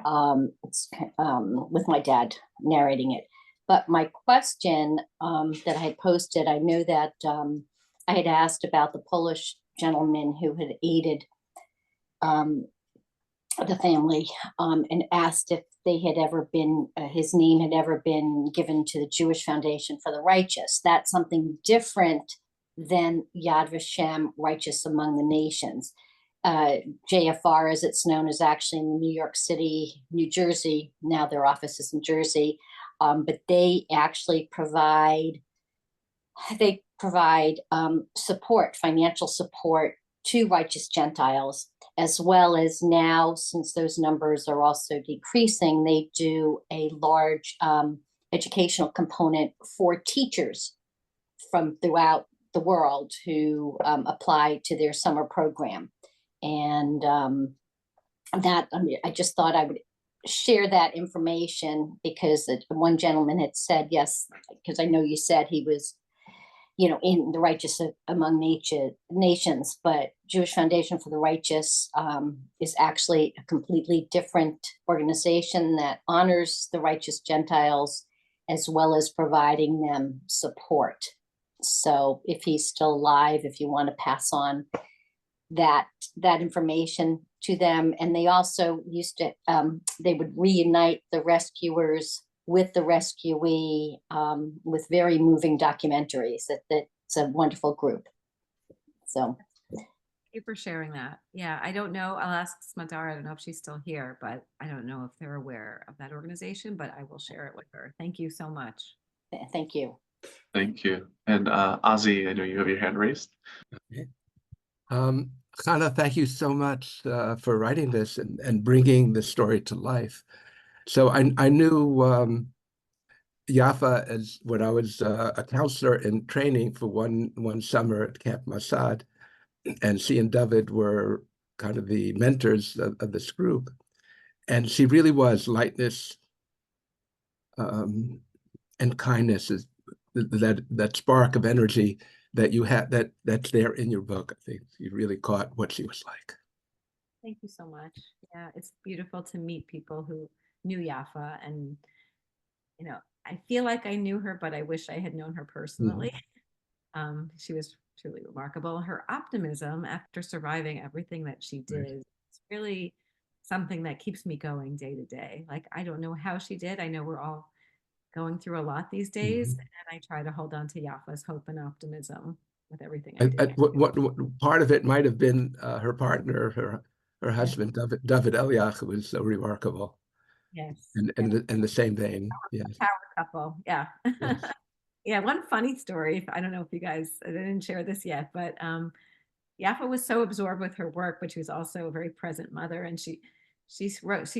with my dad narrating it. But my question that I had posted, I know that I had asked about the Polish gentleman who had aided the family and asked if they had ever been, his name had ever been given to the Jewish Foundation for the Righteous. That's something different than Yad Vashem, Righteous Among the Nations. JFR, as it's known, is actually in New York City, New Jersey. Now their office is in Jersey, but they actually provide support, financial support to righteous Gentiles, as well as now, since those numbers are also decreasing, they do a large educational component for teachers from throughout the world who apply to their summer program. And I just thought I would share that information because one gentleman had said, yes, because I know you said he was, in the Righteous Among Nations, but Jewish Foundation for the Righteous is actually a completely different organization that honors the righteous Gentiles as well as providing them support. So if he's still alive, if you want to pass on that information to them. And they also used to, they would reunite the rescuers with the rescuee with very moving documentaries. That's a wonderful group. So thank you for sharing that. Yeah, I don't know. I'll ask Smadar. I don't know if she's still here, but I don't know if they're aware of that organization, but I will share it with her. Thank you so much. thank you. Thank you. And Ozzy, I know you have your hand raised. Okay. Chana, thank you so much for writing this and bringing the story to life. So I knew Yaffa as when I was a counselor in training for one summer at Camp Masad, and she and David were kind of the mentors of this group. And she really was lightness and kindness, is that spark of energy that you have, that's there in your book. I think you really caught what she was like. Thank you so much. Yeah, it's beautiful to meet people who knew Yaffa, and I feel like I knew her, but I wish I had known her personally. She was truly remarkable. Her optimism after surviving everything that she did is really something that keeps me going day to day. Like, I don't know how she did. I know we're all going through a lot these days, and I try to hold on to Yaffa's hope and optimism with everything I do. What part of it might have been her partner, her husband, David Eliach, who was so remarkable. Yes. And the same vein. Yes. Power couple. Yeah. Yes. Yeah. One funny story. I don't know if you guys, I didn't share this yet, but Yaffa was so absorbed with her work, but she was also a very present mother. And she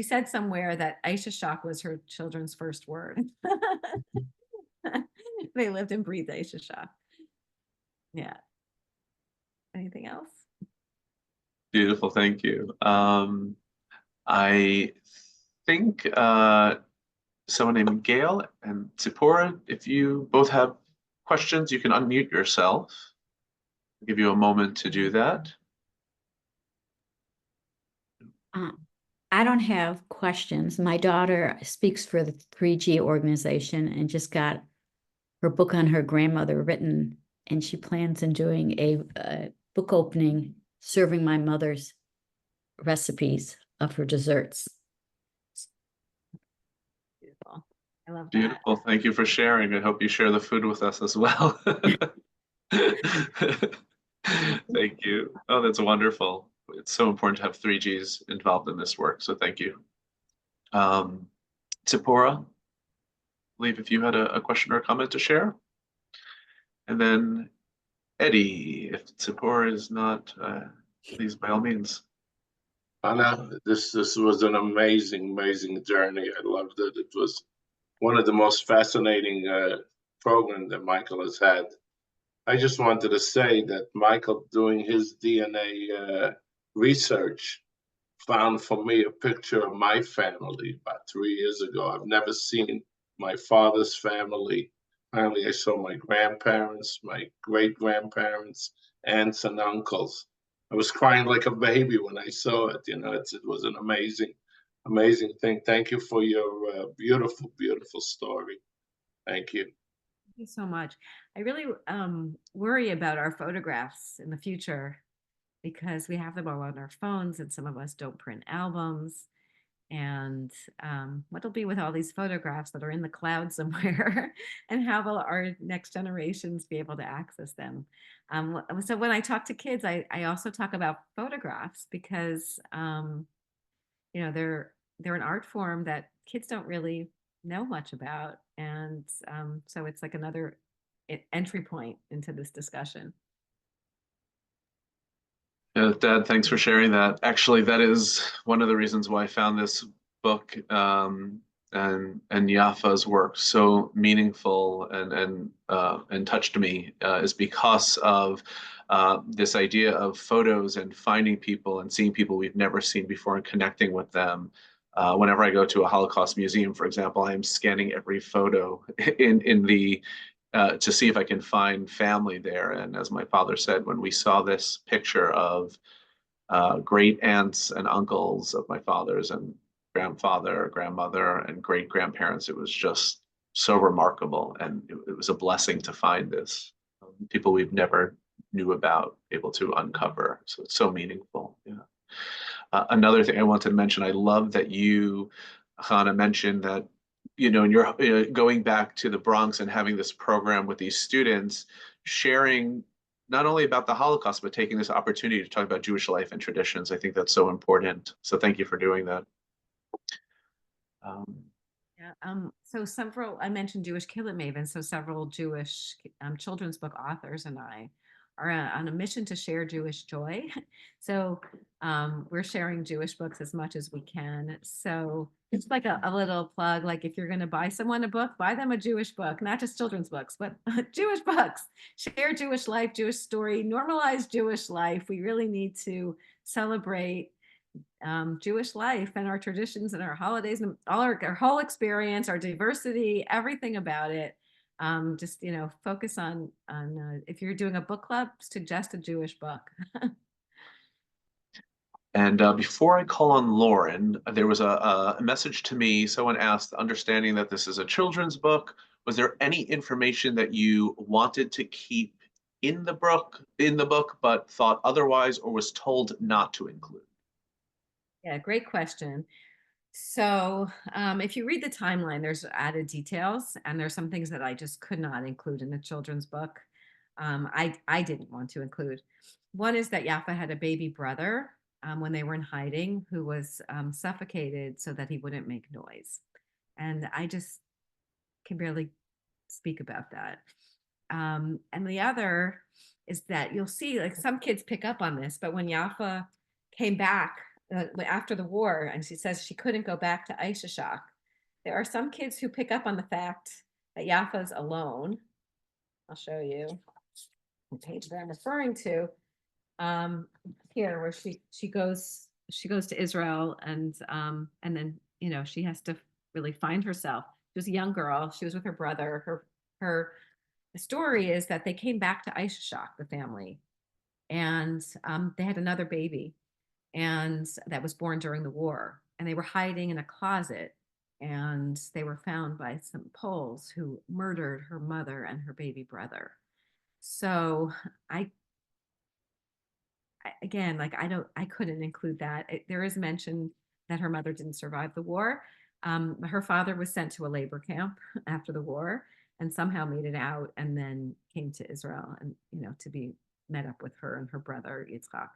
said somewhere that Eishyshok was her children's first word. They lived and breathed Eishyshok. Yeah. Anything else? Beautiful, thank you. I think someone named Gail and Tzipora, if you both have questions, you can unmute yourself. I'll give you a moment to do that. I don't have questions. My daughter speaks for the 3G organization and just got her book on her grandmother written, and she plans on doing a book opening serving my mother's recipes of her desserts. Beautiful. I love that. Beautiful. Thank you for sharing. I hope you share the food with us as well. Thank you. Oh, that's wonderful. It's so important to have 3Gs involved in this work. So thank you. Tzipora, I believe if you had a question or a comment to share. And then Eddie, if Tzipora is not, please by all means. Anna, this was an amazing journey. I loved it. It was one of the most fascinating programs that Michael has had. I just wanted to say that Michael, doing his DNA research, found for me a picture of my family about 3 years ago. I've never seen my father's family. Finally, I saw my grandparents, my great-grandparents, aunts and uncles. I was crying like a baby when I saw it. It was an amazing amazing thing. Thank you for your beautiful, beautiful story. Thank you. Thank you so much. I really worry about our photographs in the future because we have them all on our phones and some of us don't print albums. And what'll be with all these photographs that are in the cloud somewhere and how will our next generations be able to access them? So when I talk to kids, I also talk about photographs because, they're an art form that kids don't really know much about. And so it's like another entry point into this discussion. Yeah, Dad, thanks for sharing that. Actually, that is one of the reasons why I found this book and Yaffa's work so meaningful and touched me is because of this idea of photos and finding people and seeing people we've never seen before and connecting with them. Whenever I go to a Holocaust museum, for example, I am scanning every photo in the to see if I can find family there. And as my father said, when we saw this picture of great aunts and uncles of my father's and grandfather, grandmother, and great grandparents, it was just so remarkable. And it was a blessing to find this. People we've never knew about, able to uncover. So it's so meaningful. Yeah. Another thing I wanted to mention, I love that you, Chana, mentioned that, and you're going back to the Bronx and having this program with these students, sharing not only about the Holocaust, but taking this opportunity to talk about Jewish life and traditions. I think that's so important. So thank you for doing that. So several, I mentioned Jewish Killit Maven, so several Jewish children's book authors and I are on a mission to share Jewish joy. So we're sharing Jewish books as much as we can. So it's like a little plug, like if you're going to buy someone a book, buy them a Jewish book, not just children's books, but Jewish books. Share Jewish life, Jewish story, normalize Jewish life. We really need to celebrate Jewish life and our traditions and our holidays and all our whole experience, our diversity, everything about it. Just focus on if you're doing a book club, suggest a Jewish book. And before I call on Lauren, there was a message to me. Someone asked, understanding that this is a children's book, was there any information that you wanted to keep in the book, but thought otherwise, or was told not to include? Yeah, great question. So if you read the timeline, there's added details, and there's some things that I just could not include in the children's book. I didn't want to include. One is that Yaffa had a baby brother when they were in hiding who was suffocated so that he wouldn't make noise. And I just can barely speak about that. And the other is that you'll see, like some kids pick up on this, but when Yaffa came back after the war, and she says she couldn't go back to Eishyshok, there are some kids who pick up on the fact that Yaffa's alone. I'll show you the page that I'm referring to. Here, where she goes to Israel, and then she has to really find herself. She was a young girl. She was with her brother. Her the story is that they came back to Eishyshok, the family, and they had another baby, and that was born during the war, and they were hiding in a closet, and they were found by some Poles who murdered her mother and her baby brother. So again, like I couldn't include that. There is mention that her mother didn't survive the war. Her father was sent to a labor camp after the war and somehow made it out, and then came to Israel and to be met up with her and her brother Yitzchak.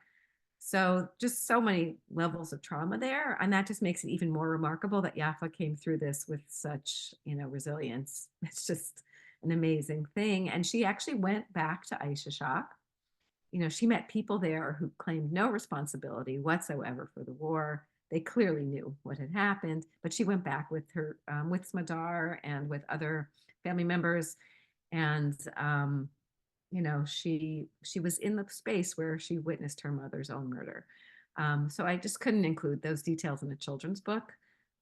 So just so many levels of trauma there, and that just makes it even more remarkable that Yaffa came through this with such resilience. It's just an amazing thing, and she actually went back to Eishyshok. She met people there who claimed no responsibility whatsoever for the war. They clearly knew what had happened, but she went back with her, with Smadar and with other family members. And, she was in the space where she witnessed her mother's own murder. So I just couldn't include those details in a children's book.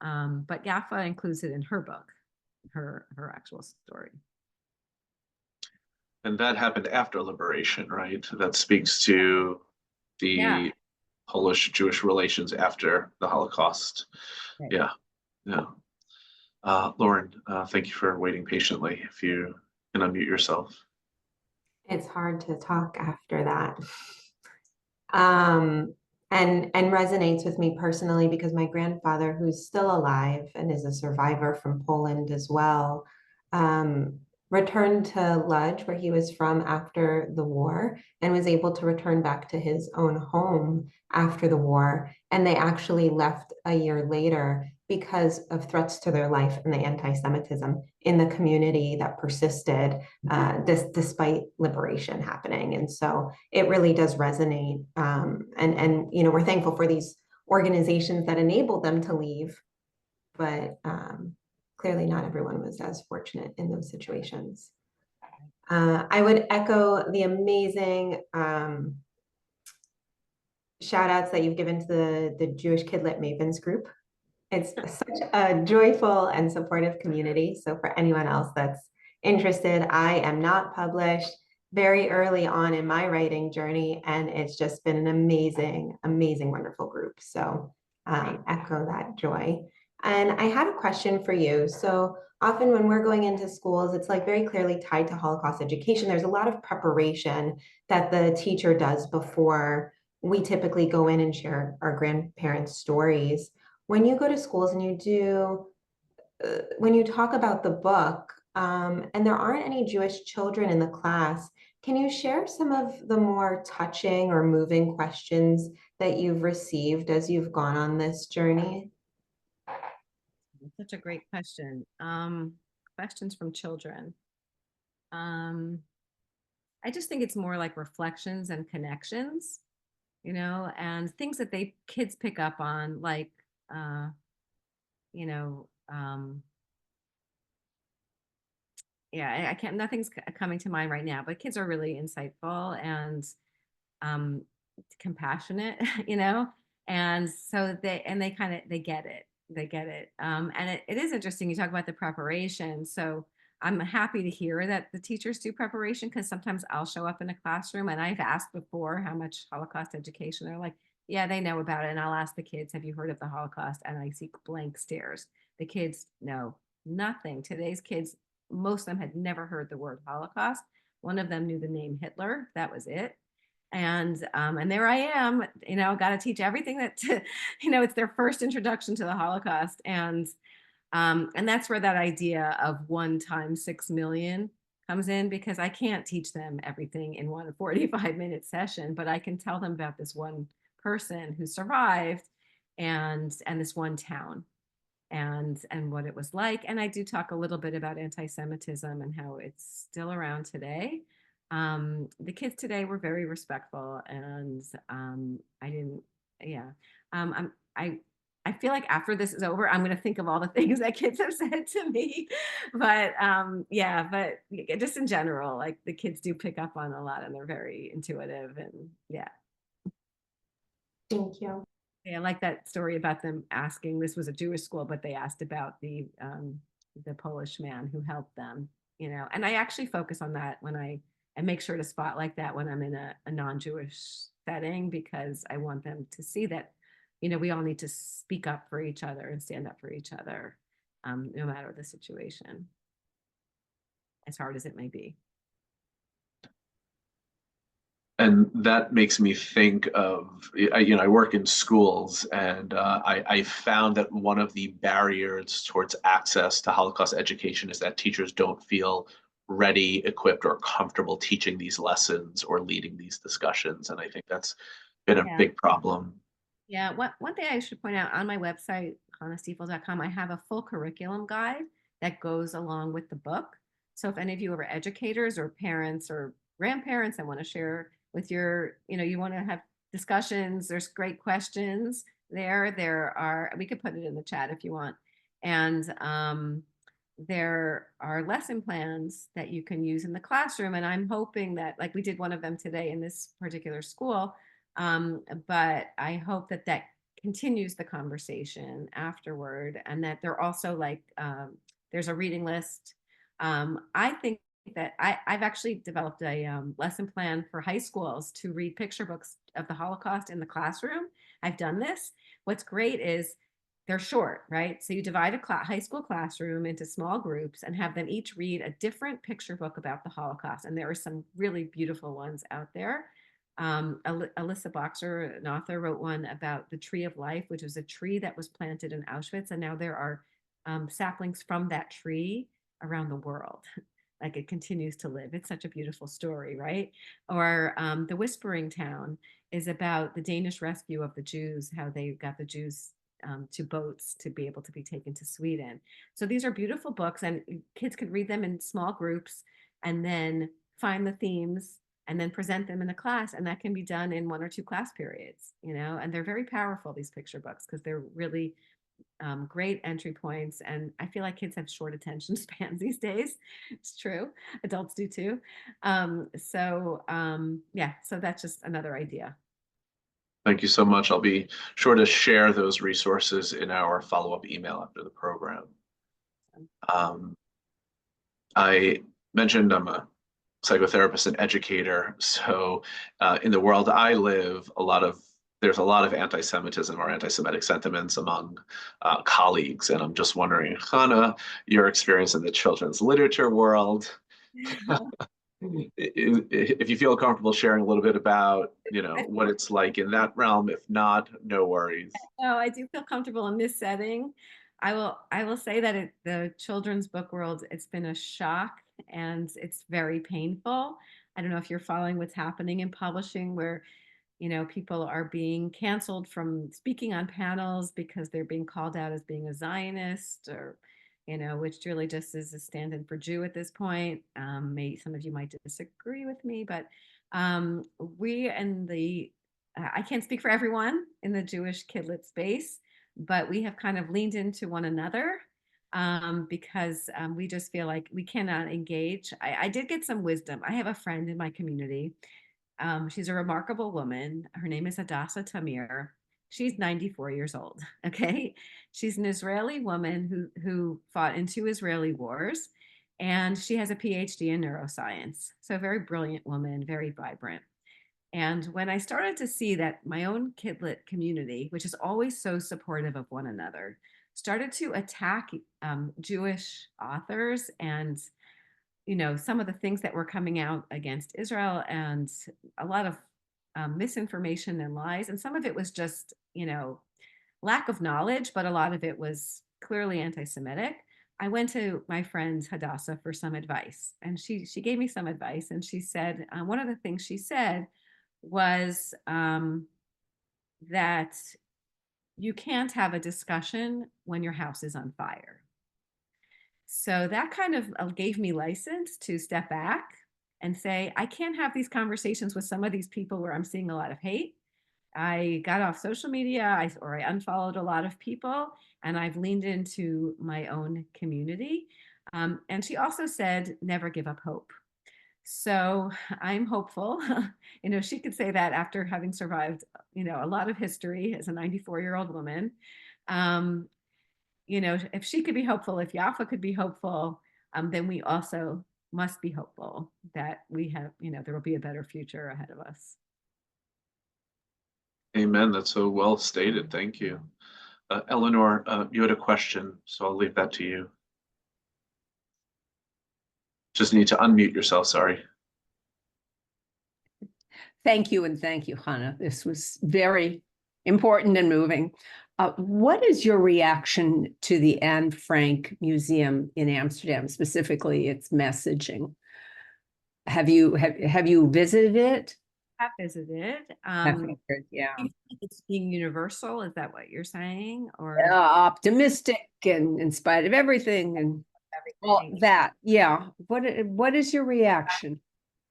But Yaffa includes it in her book, her actual story. And that happened after liberation, right? That speaks to the Polish-Jewish relations after the Holocaust. Right. Yeah, yeah. Lauren, thank you for waiting patiently. If you can unmute yourself. It's hard to talk after that. And resonates with me personally because my grandfather, who's still alive and is a survivor from Poland as well, returned to Lodz, where he was from after the war, and was able to return back to his own home after the war. And they actually left a year later because of threats to their life and the anti-Semitism in the community that persisted despite liberation happening. And so it really does resonate. And you know, we're thankful for these organizations that enabled them to leave, but clearly not everyone was as fortunate in those situations. I would echo the amazing shout outs that you've given to the Jewish Kidlit Mavens group. It's such a joyful and supportive community. So for anyone else that's interested, I am not published, very early on in my writing journey, and it's just been an amazing, amazing, wonderful group. So echo that joy. And I had a question for you. So often when we're going into schools, it's like very clearly tied to Holocaust education. There's a lot of preparation that the teacher does before we typically go in and share our grandparents' stories. When you go to schools and you do, when you talk about the book, and there aren't any Jewish children in the class, can you share some of the more touching or moving questions that you've received as you've gone on this journey? Such a great question. Questions from children. I just think it's more like reflections and connections, you know, and things that kids pick up on, like, you know, yeah, I can't, nothing's coming to mind right now, but kids are really insightful and compassionate, you know, and so they kind of, they get it. And it is interesting. You talk about the preparation. So I'm happy to hear that the teachers do preparation, because sometimes I'll show up in a classroom and I've asked before how much Holocaust education. They're like, yeah, they know about it. And I'll ask the kids, have you heard of the Holocaust? And I see blank stares. The kids know nothing. Today's kids, most of them had never heard the word Holocaust. One of them knew the name Hitler. That was it. And there I am, you know, got to teach everything that, you know, it's their first introduction to the Holocaust. And that's where that idea of 1 times 6 million comes in, because I can't teach them everything in one 45-minute session, but I can tell them about this one person who survived and this one town and what it was like. And I do talk a little bit about anti-Semitism and how it's still around today. The kids today were very respectful, and I didn't, yeah. I feel like after this is over, I'm going to think of all the things that kids have said to me. But yeah, but just in general, like the kids do pick up on a lot, and they're very intuitive, and yeah. Thank you. Yeah, I like that story about them asking. This was a Jewish school, but they asked about the Polish man who helped them, you know. And I actually focus on that when I make sure to spotlight that when I'm in a non-Jewish setting, because I want them to see that, you know, we all need to speak up for each other and stand up for each other, no matter the situation, as hard as it may be. And that makes me think of, you know, I work in schools, and I found that one of the barriers towards access to Holocaust education is that teachers don't feel ready, equipped, or comfortable teaching these lessons or leading these discussions. And I think that's been a big problem. Yeah, one thing I should point out, on my website, chanastiefel.com, I have a full curriculum guide that goes along with the book. So if any of you are educators or parents or grandparents that want to share with your, you know, you want to have discussions, there's great questions there. There are, we could put it in the chat if you want. And there are lesson plans that you can use in the classroom. And I'm hoping that, like we did one of them today in this particular school, but I hope that that continues the conversation afterward, and that they're also like, there's a reading list. I think that I've actually developed a lesson plan for high schools to read picture books of the Holocaust in the classroom, I've done this. What's great is they're short, right? So you divide a high school classroom into small groups and have them each read a different picture book about the Holocaust. And there are some really beautiful ones out there. Alyssa Boxer, an author, wrote one about the Tree of Life, which was a tree that was planted in Auschwitz. And now there are saplings from that tree around the world. Like it continues to live. It's such a beautiful story, right? Or The Whispering Town is about the Danish rescue of the Jews, how they got the Jews to boats to be able to be taken to Sweden. So these are beautiful books, and kids can read them in small groups and then find the themes and then present them in the class. And that can be done in 1 or 2 class periods, and they're very powerful, these picture books, because they're really great entry points. And I feel like kids have short attention spans these days. It's true. Adults do too. Yeah, so that's just another idea. Thank you so much. I'll be sure to share those resources in our follow-up email after the program. I mentioned I'm a psychotherapist and educator. So in the world I live, there's a lot of anti-Semitism or anti-Semitic sentiments among colleagues. And I'm just wondering, Chana, your experience in the children's literature world, if you feel comfortable sharing a little bit about, what it's like in that realm. If not, no worries. No, I do feel comfortable in this setting. I will say that the children's book world, it's been a shock and it's very painful. I don't know if you're following what's happening in publishing, where people are being canceled from speaking on panels because they're being called out as being a Zionist, or which really just is a stand-in for Jew at this point. Maybe some of you might disagree with me, but I can't speak for everyone in the Jewish kidlit space, but we have kind of leaned into one another because we just feel like we cannot engage. I did get some wisdom. I have a friend in my community. She's a remarkable woman. Her name is Hadassah Tamir. She's 94 years old. Okay. She's an Israeli woman who fought in 2 Israeli wars, and she has a PhD in neuroscience. So a very brilliant woman, very vibrant. And when I started to see that my own kidlit community, which is always so supportive of one another, started to attack Jewish authors and some of the things that were coming out against Israel, and a lot of misinformation and lies. And some of it was just, lack of knowledge, but a lot of it was clearly anti-Semitic. I went to my friend Hadassah for some advice, and she gave me some advice. And she said, one of the things she said was that you can't have a discussion when your house is on fire. So that kind of gave me license to step back and say, I can't have these conversations with some of these people where I'm seeing a lot of hate. I got off social media, I unfollowed a lot of people, and I've leaned into my own community. And she also said, never give up hope. So I'm hopeful. She could say that after having survived, a lot of history as a 94-year-old woman. If she could be hopeful, if Yaffa could be hopeful, then we also must be hopeful that we have, there will be a better future ahead of us. Amen. That's so well stated. Thank you. Eleanor, you had a question, so I'll leave that to you. Just need to unmute yourself, sorry. Thank you, and thank you, Chana. This was very important and moving. What is your reaction to the Anne Frank Museum in Amsterdam, specifically its messaging? Have you visited it? Have visited. Yeah. It's being universal. Is that what you're saying? Or optimistic and in spite of everything and all that. Yeah. What is your reaction?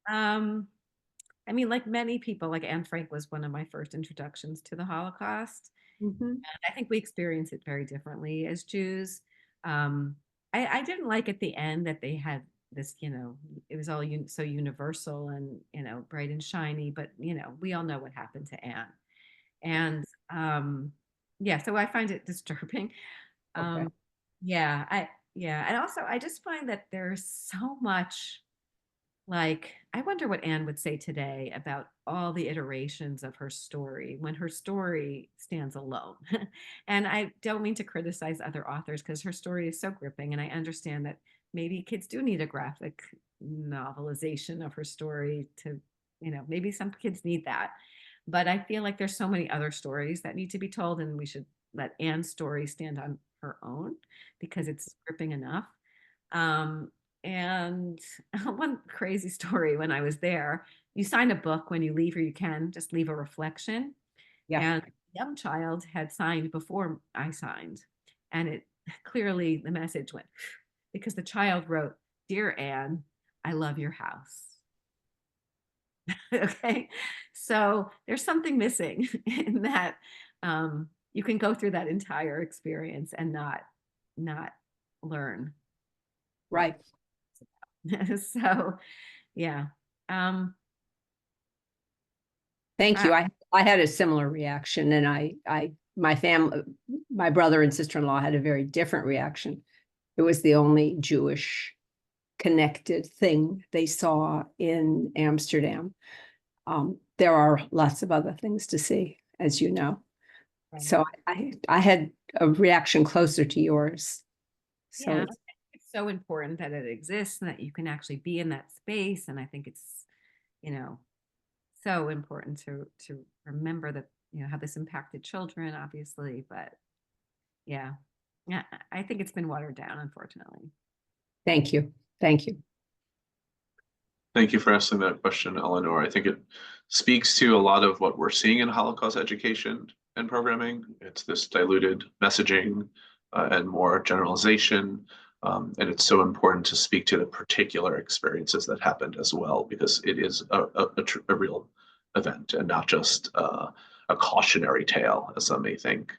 I mean, like many people, like Anne Frank was one of my first introductions to the Holocaust. Mm-hmm. And I think we experience it very differently as Jews. I didn't like at the end that they had this, it was all so universal and, bright and shiny, but, we all know what happened to Anne. And yeah, so I find it disturbing. Okay. Yeah. And also I just find that there's so much like, I wonder what Anne would say today about all the iterations of her story when her story stands alone. And I don't mean to criticize other authors because her story is so gripping. And I understand that maybe kids do need a graphic novelization of her story to, maybe some kids need that. But I feel like there's so many other stories that need to be told, and we should let Anne's story stand on her own because it's gripping enough. And one crazy story when I was there, you sign a book when you leave, or you can just leave a reflection. Yeah. And a young child had signed before I signed. And it clearly, the message went, because the child wrote, "Dear Anne, I love your house." Okay. So there's something missing in that. You can go through that entire experience and not learn. Right. So yeah. Thank you. I had a similar reaction, and my family, my brother and sister-in-law had a very different reaction. It was the only Jewish connected thing they saw in Amsterdam. There are lots of other things to see, as you know. Right. So I had a reaction closer to yours. So Yeah, it's so important that it exists and that you can actually be in that space. And I think it's, so important to remember that, how this impacted children, obviously. But yeah, I think it's been watered down, unfortunately. thank you. Thank you. Thank you for asking that question, Eleanor. I think it speaks to a lot of what we're seeing in Holocaust education and programming. It's this diluted messaging and more generalization. And it's so important to speak to the particular experiences that happened as well, because it is a real event and not just a cautionary tale, as some may think.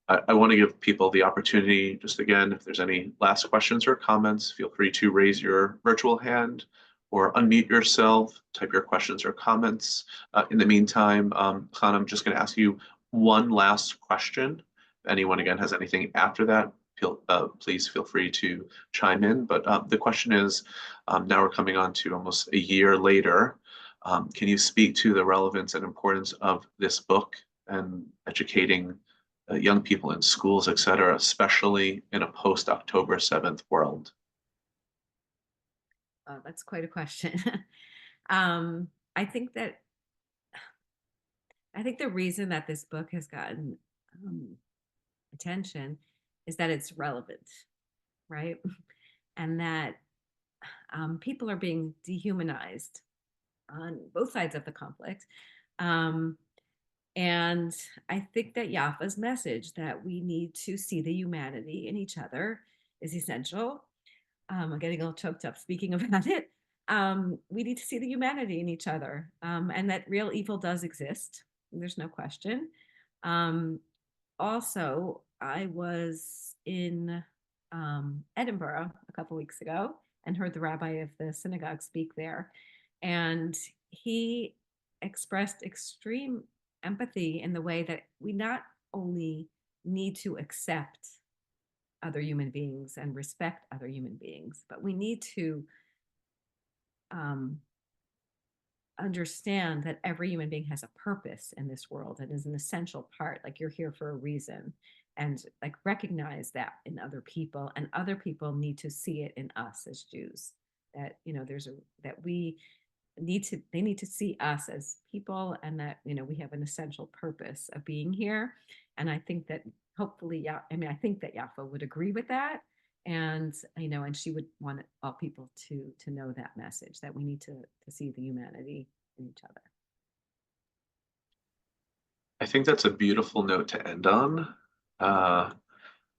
I want to give people the opportunity, just again, if there's any last questions or comments, feel free to raise your virtual hand or unmute yourself, type your questions or comments. In the meantime, Chana, I'm just going to ask you one last question. If anyone, again, has anything after that, please feel free to chime in. But the question is, now we're coming on to almost a year later. Can you speak to the relevance and importance of this book and educating young people in schools, et cetera, especially in a post-October 7th world? That's quite a question. I think the reason that this book has gotten attention is that it's relevant, right? And that people are being dehumanized on both sides of the conflict. And I think that Yaffa's message that we need to see the humanity in each other is essential. I'm getting a little choked up speaking about it. We need to see the humanity in each other, and that real evil does exist. There's no question. Also, I was in Edinburgh a couple weeks ago and heard the rabbi of the synagogue speak there. And he expressed extreme empathy in the way that we not only need to accept other human beings and respect other human beings, but we need to understand that every human being has a purpose in this world and is an essential part. Like, you're here for a reason, and like recognize that in other people, and other people need to see it in us as Jews. That they need to see us as people, and that we have an essential purpose of being here. And I think that hopefully, I think that Yaffa would agree with that, and and she would want all people to know that message, that we need to see the humanity in each other. I think that's a beautiful note to end on.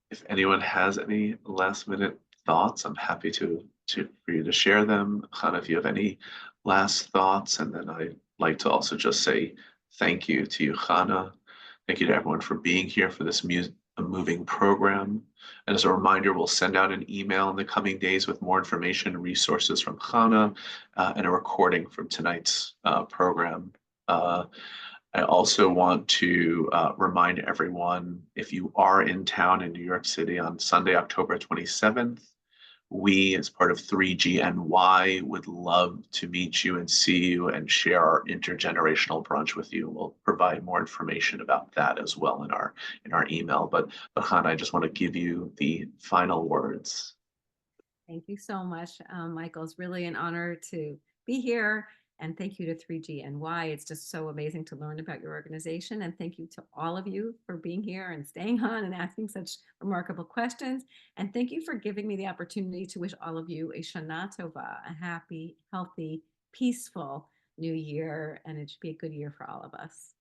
If anyone has any last minute thoughts, I'm happy for you to share them. Chana, if you have any last thoughts, and then I'd like to also just say thank you to you, Chana. Thank you to everyone for being here for this moving program. And as a reminder, we'll send out an email in the coming days with more information and resources from Chana and a recording from tonight's program. I also want to remind everyone, if you are in town in New York City on Sunday, October 27th, We, as part of 3GNY, would love to meet you and see you and share our intergenerational brunch with you. We'll provide more information about that as well in our email. But Chana, I just want to give you the final words. Thank you so much, Michael. It's really an honor to be here. And thank you to 3GNY. It's just so amazing to learn about your organization. And thank you to all of you for being here and staying on and asking such remarkable questions. And thank you for giving me the opportunity to wish all of you a Shana Tova, a happy, healthy, peaceful new year. And it should be a good year for all of us.